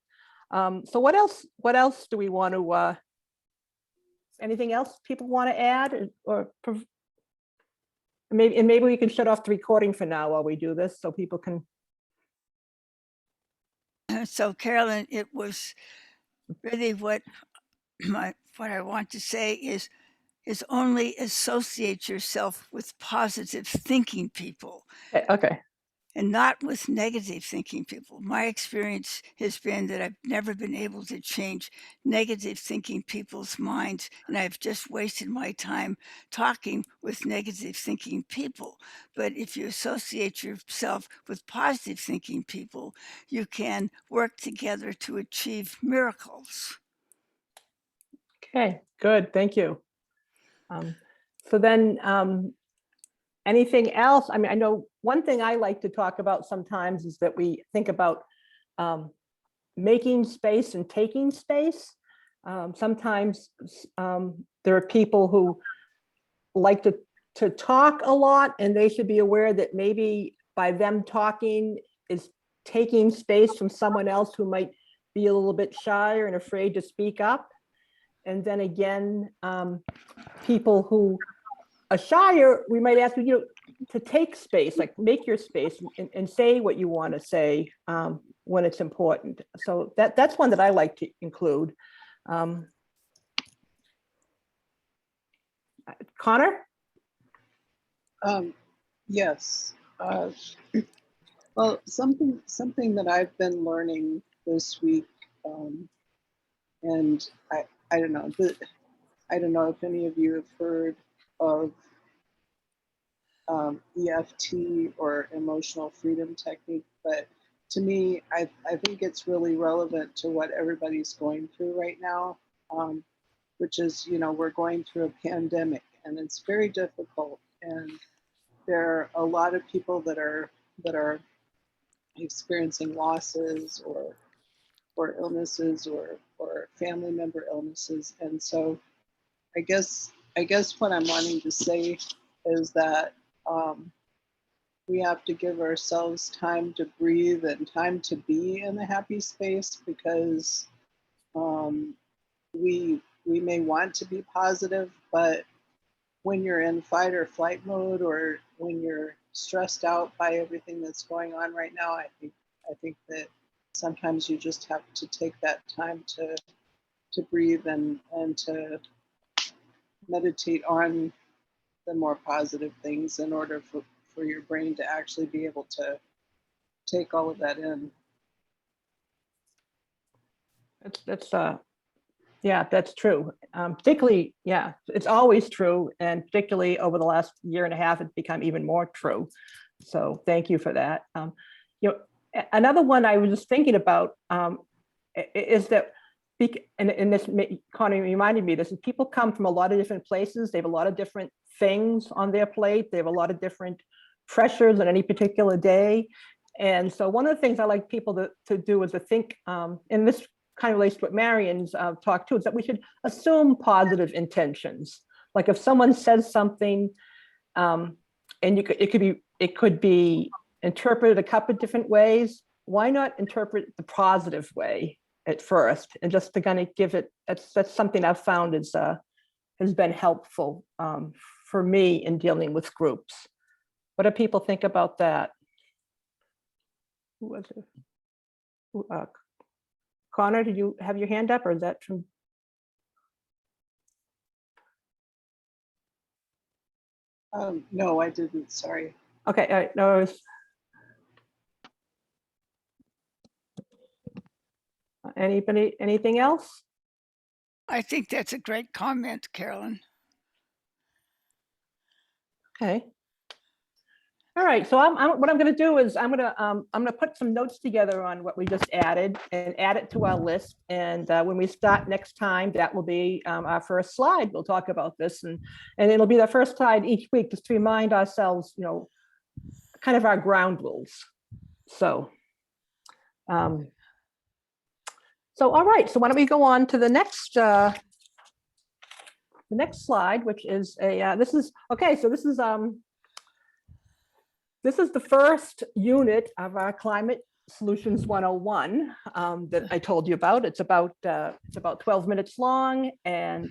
So what else do we want to, anything else people want to add, or maybe we can shut off the recording for now while we do this so people can. So Carolyn, it was really what I want to say is only associate yourself with positive thinking people. Okay. And not with negative thinking people. My experience has been that I've never been able to change negative thinking people's minds, and I've just wasted my time talking with negative thinking people. But if you associate yourself with positive thinking people, you can work together to achieve miracles. Okay, good, thank you. So then, anything else? I mean, I know one thing I like to talk about sometimes is that we think about making space and taking space. Sometimes there are people who like to talk a lot, and they should be aware that maybe by them talking is taking space from someone else who might be a little bit shy and afraid to speak up. And then again, people who are shyer, we might ask you to take space, like make your space and say what you want to say when it's important. So that's one that I like to include. Connor? Yes. Well, something that I've been learning this week, and I don't know, I don't know if any of you have heard of EFT or emotional freedom technique, but to me, I think it's really relevant to what everybody's going through right now, which is, we're going through a pandemic, and it's very difficult, and there are a lot of people that are experiencing losses or illnesses or family member illnesses. And so I guess what I'm wanting to say is that we have to give ourselves time to breathe and time to be in a happy space, because we may want to be positive, but when you're in fight or flight mode, or when you're stressed out by everything that's going on right now, I think that sometimes you just have to take that time to breathe and to meditate on the more positive things in order for your brain to actually be able to take all of that in. Yeah, that's true. Particularly, yeah, it's always true. And particularly over the last year and a half, it's become even more true. So thank you for that. Another one I was just thinking about is that, and this kind of reminded me, this is people come from a lot of different places. They have a lot of different things on their plate. They have a lot of different pressures on any particular day. And so one of the things I like people to do is to think, and this kind of relates to what Marion's talk too, is that we should assume positive intentions. Like if someone says something, and it could be interpreted a couple of different ways, why not interpret the positive way at first, and just to kind of give it, that's something I've found has been helpful for me in dealing with groups. What do people think about that? Who was it? Connor, did you have your hand up, or is that from? No, I didn't, sorry. Okay, all right, no, anybody, anything else? I think that's a great comment, Carolyn. Okay. All right, so what I'm going to do is I'm going to put some notes together on what we just added and add it to our list. And when we start next time, that will be our first slide. We'll talk about this, and it'll be the first slide each week, just to remind ourselves, kind of our ground rules. So, all right. So why don't we go on to the next slide, which is this is okay. So this is the first unit of our Climate Solutions 101 that I told you about. It's about 12 minutes long, and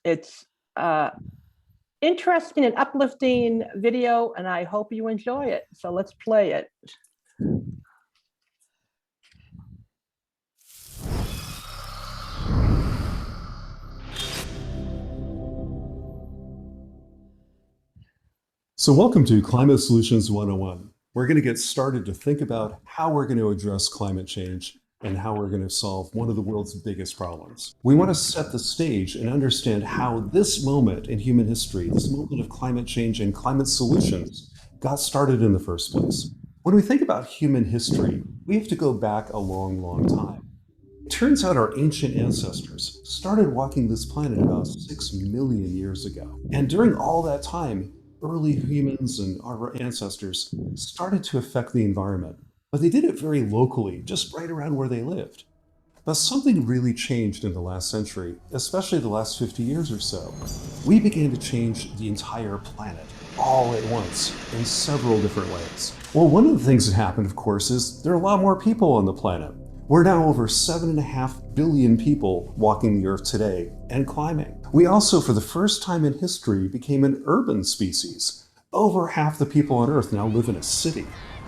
it's interesting and uplifting video, and I hope you enjoy it. So let's play it. So welcome to Climate Solutions 101. We're going to get started to think about how we're going to address climate change and how we're going to solve one of the world's biggest problems. We want to set the stage and understand how this moment in human history, this moment of climate change and climate solutions, got started in the first place. When we think about human history, we have to go back a long, long time. It turns out our ancient ancestors started walking this planet about 6 million years ago. And during all that time, early humans and our ancestors started to affect the environment, but they did it very locally, just right around where they lived. But something really changed in the last century, especially the last 50 years or so. We began to change the entire planet all at once in several different ways. Well, one of the things that happened, of course, is there are a lot more people on the planet. We're now over 7.5 billion people walking the Earth today and climbing. We also, for the first time in history, became an urban species. Over half the people on Earth now live in a city.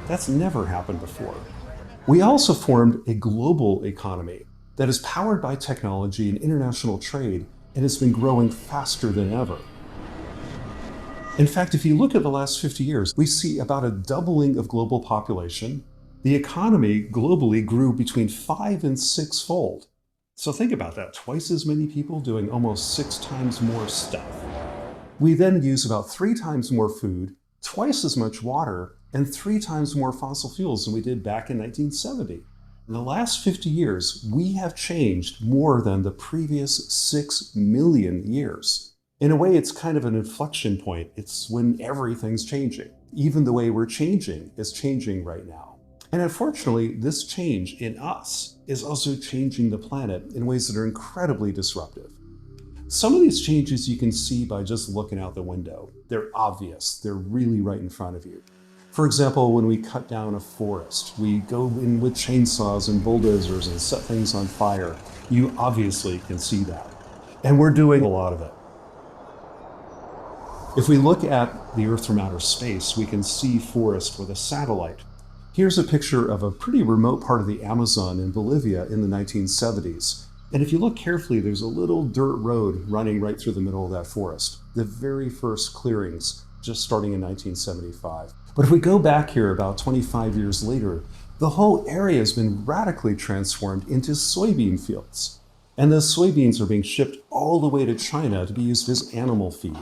That's never happened before. We also formed a global economy that is powered by technology and international trade, and has been growing faster than ever. In fact, if you look at the last 50 years, we see about a doubling of global population. The economy globally grew between 5 and 6-fold. So think about that, twice as many people doing almost 6 times more stuff. We then use about 3 times more food, twice as much water, and 3 times more fossil fuels than we did back in 1970. In the last 50 years, we have changed more than the previous 6 million years. In a way, it's kind of an inflection point. It's when everything's changing. Even the way we're changing is changing right now. And unfortunately, this change in us is also changing the planet in ways that are incredibly disruptive. Some of these changes you can see by just looking out the window. They're obvious. They're really right in front of you. For example, when we cut down a forest, we go in with chainsaws and bulldozers and set things on fire. You obviously can see that. And we're doing a lot of it. If we look at the Earth from outer space, we can see forest with a satellite. Here's a picture of a pretty remote part of the Amazon in Bolivia in the 1970s. And if you look carefully, there's a little dirt road running right through the middle of that forest. The very first clearings, just starting in 1975. But if we go back here about 25 years later, the whole area has been radically transformed into soybean fields. And those soybeans are being shipped all the way to China to be used as animal feed.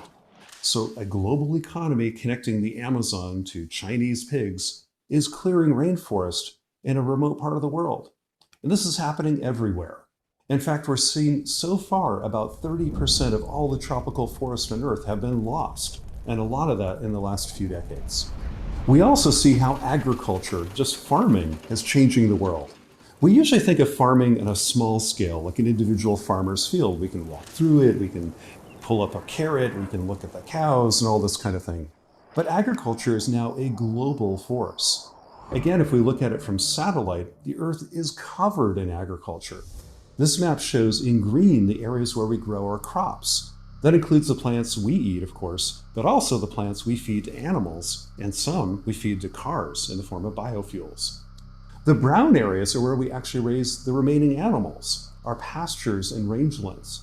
So a global economy connecting the Amazon to Chinese pigs is clearing rainforest in a remote part of the world. And this is happening everywhere. In fact, we're seeing so far about 30% of all the tropical forests on Earth have been lost, and a lot of that in the last few decades. We also see how agriculture, just farming, is changing the world. We usually think of farming on a small scale, like an individual farmer's field. We can walk through it, we can pull up a carrot, we can look at the cows and all this kind of thing. But agriculture is now a global force. Again, if we look at it from satellite, the Earth is covered in agriculture. This map shows in green the areas where we grow our crops. That includes the plants we eat, of course, but also the plants we feed to animals, and some we feed to cars in the form of biofuels. The brown areas are where we actually raise the remaining animals, our pastures and rangelands.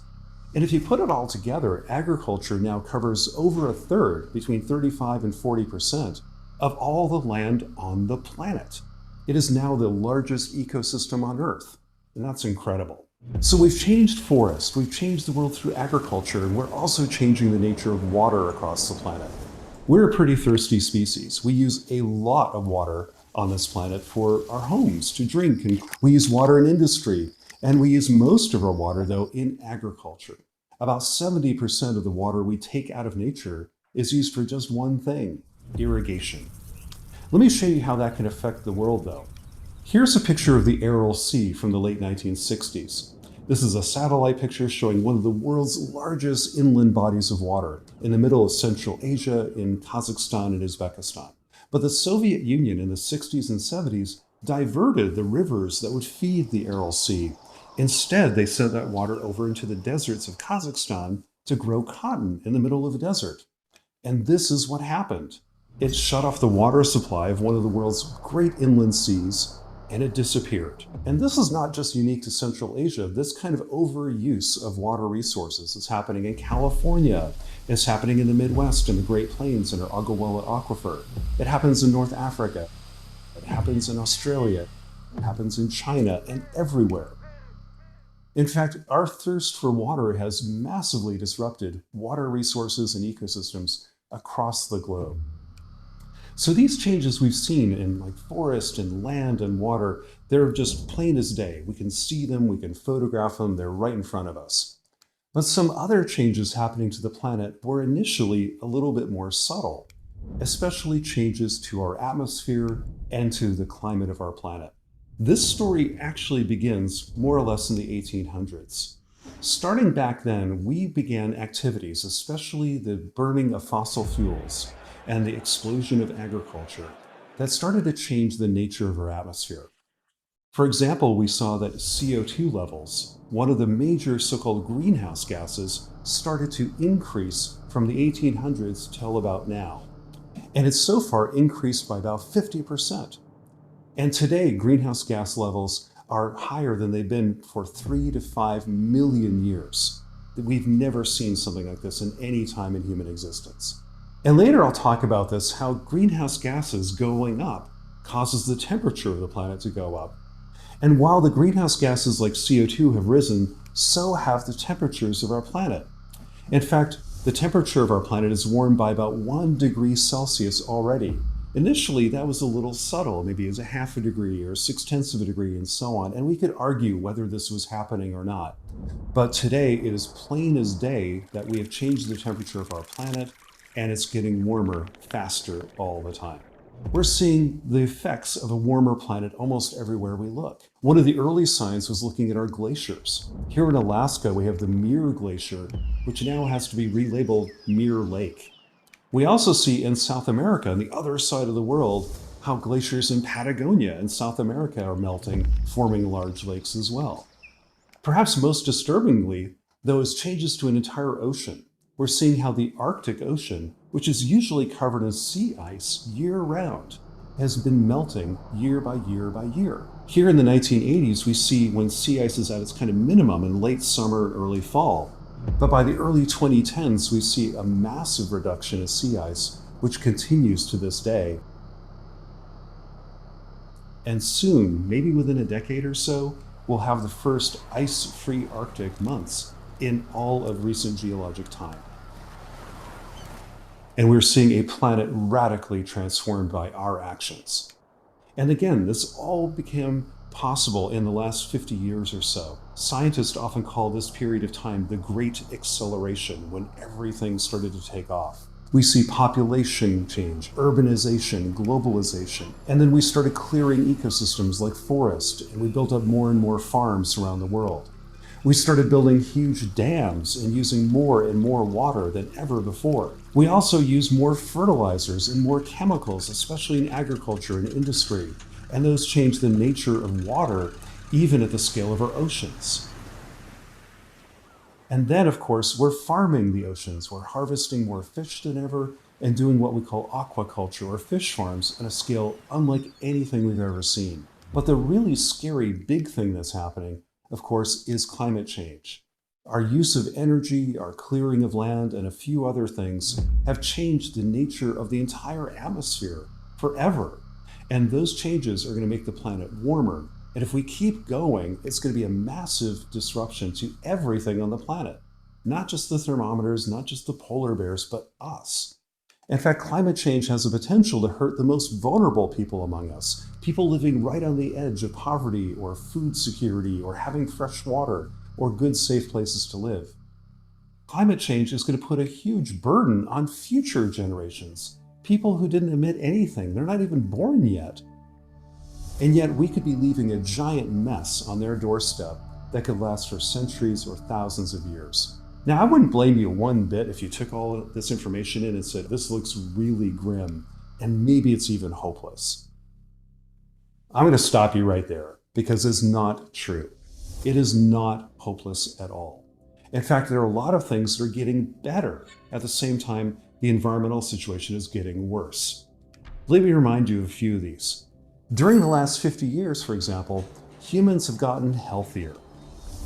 And if you put it all together, agriculture now covers over a third, between 35 and 40%, of all the land on the planet. It is now the largest ecosystem on Earth, and that's incredible. So we've changed forests, we've changed the world through agriculture, and we're also changing the nature of water across the planet. We're a pretty thirsty species. We use a lot of water on this planet for our homes, to drink, and we use water in industry. And we use most of our water, though, in agriculture. About 70% of the water we take out of nature is used for just one thing: irrigation. Let me show you how that can affect the world, though. Here's a picture of the Aral Sea from the late 1960s. This is a satellite picture showing one of the world's largest inland bodies of water in the middle of Central Asia in Kazakhstan and Uzbekistan. But the Soviet Union in the 60s and 70s diverted the rivers that would feed the Aral Sea. Instead, they sent that water over into the deserts of Kazakhstan to grow cotton in the middle of the desert. And this is what happened. It shut off the water supply of one of the world's great inland seas, and it disappeared. And this is not just unique to Central Asia. This kind of overuse of water resources is happening in California. It's happening in the Midwest, in the Great Plains, in our Ogallala Aquifer. It happens in North Africa. It happens in Australia. It happens in China, and everywhere. In fact, our thirst for water has massively disrupted water resources and ecosystems across the globe. So these changes we've seen in like forest and land and water, they're just plain as day. We can see them, we can photograph them, they're right in front of us. But some other changes happening to the planet were initially a little bit more subtle, especially changes to our atmosphere and to the climate of our planet. This story actually begins more or less in the 1800s. Starting back then, we began activities, especially the burning of fossil fuels and the explosion of agriculture, that started to change the nature of our atmosphere. For example, we saw that CO2 levels, one of the major so-called greenhouse gases, started to increase from the 1800s till about now. And it's so far increased by about 50%. And today, greenhouse gas levels are higher than they've been for 3 to 5 million years. We've never seen something like this in any time in human existence. And later I'll talk about this, how greenhouse gases going up causes the temperature of the planet to go up. And while the greenhouse gases like CO2 have risen, so have the temperatures of our planet. In fact, the temperature of our planet is warmed by about 1 degree Celsius already. Initially, that was a little subtle, maybe as a half a degree or 6/10 of a degree and so on, and we could argue whether this was happening or not. But today, it is plain as day that we have changed the temperature of our planet, and it's getting warmer faster all the time. We're seeing the effects of a warmer planet almost everywhere we look. One of the early signs was looking at our glaciers. Here in Alaska, we have the Muir Glacier, which now has to be relabeled Muir Lake. We also see in South America, on the other side of the world, how glaciers in Patagonia and South America are melting, forming large lakes as well. Perhaps most disturbingly, though, is changes to an entire ocean. We're seeing how the Arctic Ocean which is usually covered in sea ice year-round, has been melting year by year by year. Here in the 1980s, we see when sea ice is at its kind of minimum in late summer, early fall. But by the early 2010s, we see a massive reduction in sea ice, which continues to this day. And soon, maybe within a decade or so, we'll have the first ice-free Arctic months in all of recent geologic time. And we're seeing a planet radically transformed by our actions. And again, this all became possible in the last 50 years or so. Scientists often call this period of time the Great Acceleration, when everything started to take off. We see population change, urbanization, globalization, and then we started clearing ecosystems like forest, and we built up more and more farms around the world. We started building huge dams and using more and more water than ever before. We also use more fertilizers and more chemicals, especially in agriculture and industry, and those change the nature of water, even at the scale of our oceans. And then, of course, we're farming the oceans. We're harvesting more fish than ever and doing what we call aquaculture, or fish farms, on a scale unlike anything we've ever seen. But the really scary big thing that's happening, of course, is climate change. Our use of energy, our clearing of land, and a few other things have changed the nature of the entire atmosphere forever. And those changes are going to make the planet warmer. And if we keep going, it's going to be a massive disruption to everything on the planet. Not just the thermometers, not just the polar bears, but us. In fact, climate change has the potential to hurt the most vulnerable people among us, people living right on the edge of poverty or food security or having fresh water or good, safe places to live. Climate change is going to put a huge burden on future generations, people who didn't emit anything. They're not even born yet. And yet we could be leaving a giant mess on their doorstep that could last for centuries or thousands of years. Now, I wouldn't blame you one bit if you took all of this information in and said, this looks really grim, and maybe it's even hopeless. I'm going to stop you right there, because it's not true. It is not hopeless at all. In fact, there are a lot of things that are getting better. At the same time, the environmental situation is getting worse. Let me remind you of a few of these. During the last 50 years, for example, humans have gotten healthier.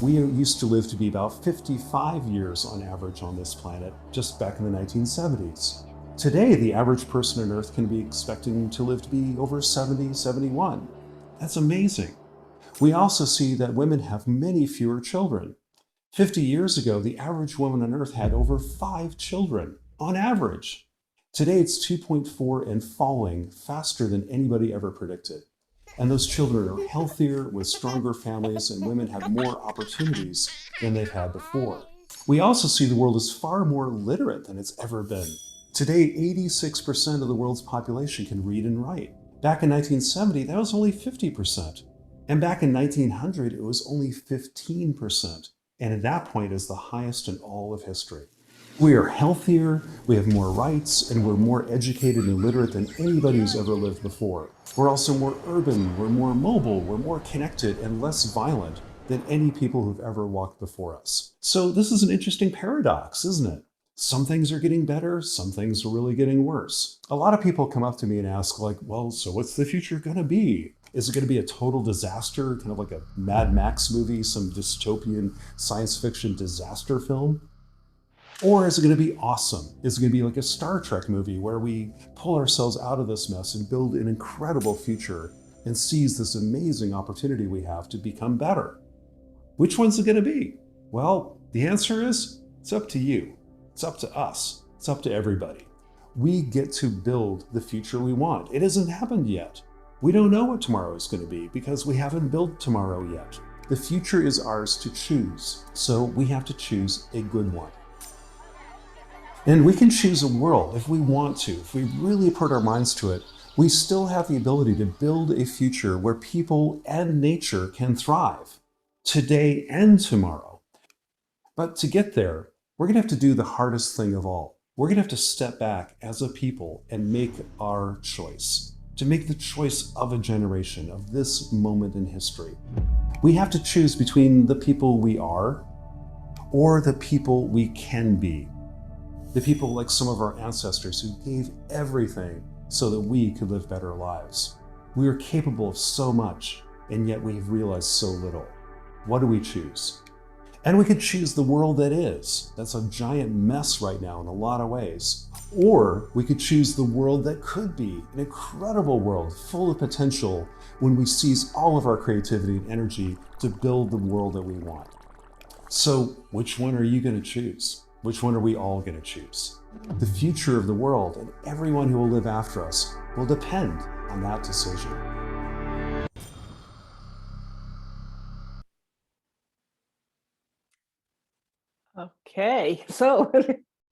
We used to live to be about 55 years on average on this planet, just back in the 1970s. Today, the average person on Earth can be expecting to live to be over 70, 71. That's amazing. We also see that women have many fewer children. 50 years ago, the average woman on Earth had over 5 children, on average. Today, it's 2.4 and falling faster than anybody ever predicted. And those children are healthier, with stronger families, and women have more opportunities than they've had before. We also see the world is far more literate than it's ever been. Today, 86% of the world's population can read and write. Back in 1970, that was only 50%. And back in 1900, it was only 15%. And at that point is the highest in all of history. We are healthier, we have more rights, and we're more educated and literate than anybody who's ever lived before. We're also more urban, we're more mobile, we're more connected and less violent than any people who've ever walked before us. So this is an interesting paradox, isn't it? Some things are getting better, some things are really getting worse. A lot of people come up to me and ask, like, well, so what's the future gonna be? Is it gonna be a total disaster, kind of like a Mad Max movie, some dystopian science fiction disaster film? Or is it going to be awesome? Is it going to be like a Star Trek movie where we pull ourselves out of this mess and build an incredible future and seize this amazing opportunity we have to become better? Which one's it going to be? Well, the answer is, it's up to you. It's up to us. It's up to everybody. We get to build the future we want. It hasn't happened yet. We don't know what tomorrow is going to be because we haven't built tomorrow yet. The future is ours to choose. So we have to choose a good one. And we can choose a world if we want to. If we really put our minds to it, we still have the ability to build a future where people and nature can thrive, today and tomorrow. But to get there, we're going to have to do the hardest thing of all. We're going to have to step back as a people and make our choice, to make the choice of a generation, of this moment in history. We have to choose between the people we are or the people we can be. The people like some of our ancestors who gave everything so that we could live better lives. We are capable of so much, and yet we've realized so little. What do we choose? And we could choose the world that is. That's a giant mess right now in a lot of ways. Or we could choose the world that could be, an incredible world full of potential when we seize all of our creativity and energy to build the world that we want. So which one are you going to choose? Which one are we all going to choose? The future of the world and everyone who will live after us will depend on that decision. Okay, so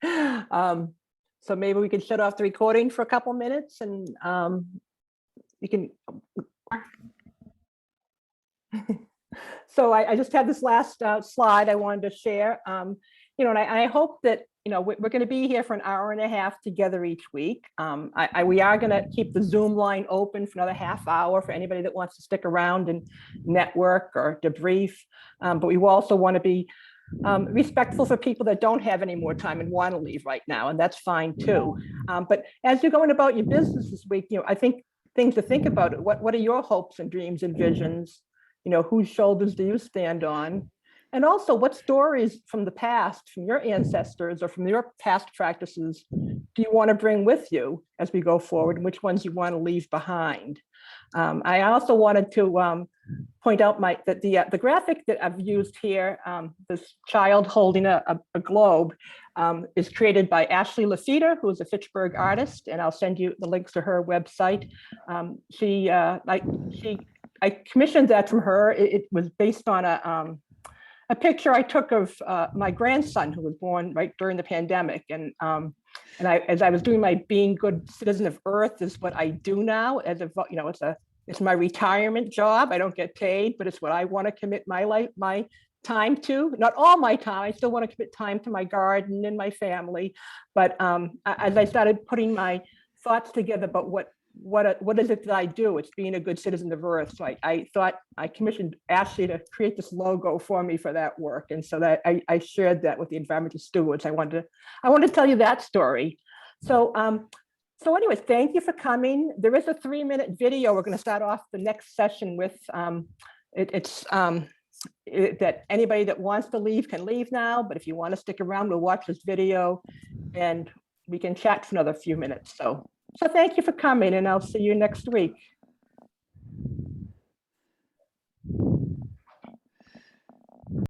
so maybe we can shut off the recording for a couple minutes and you can. So I just had this last slide I wanted to share. You know, and I hope that, you know, we're going to be here for an hour and a half together each week. We are going to keep the Zoom line open for another half hour for anybody that wants to stick around and network or debrief. But we also want to be respectful for people that don't have any more time and want to leave right now, and that's fine too. But as you're going about your business this week, you know, I think things to think about. What are your hopes and dreams and visions? You know, whose shoulders do you stand on? And also, what stories from the past, from your ancestors or from your past practices, do you want to bring with you as we go forward, and which ones you want to leave behind? I also wanted to point out that the graphic that I've used here, this child holding a globe, is created by Ashley Lafita, who is a Fitchburg artist, and I'll send you the links to her website. I commissioned that from her. It was based on a picture I took of my grandson, who was born right during the pandemic, and as I was doing my being good citizen of Earth is what I do now. As a, you know, it's my retirement job. I don't get paid, but it's what I want to commit my time to. Not all my time. I still want to commit time to my garden and my family. But as I started putting my thoughts together about what is it that I do? It's being a good citizen of Earth. So I thought I commissioned Ashley to create this logo for me for that work. And so that I shared that with the environmental stewards. I wanted to tell you that story. So anyways, thank you for coming. There is a 3-minute video we're going to start off the next session with. That anybody that wants to leave can leave now, but if you want to stick around, we'll watch this video and we can chat for another few minutes. So thank you for coming, and I'll see you next week.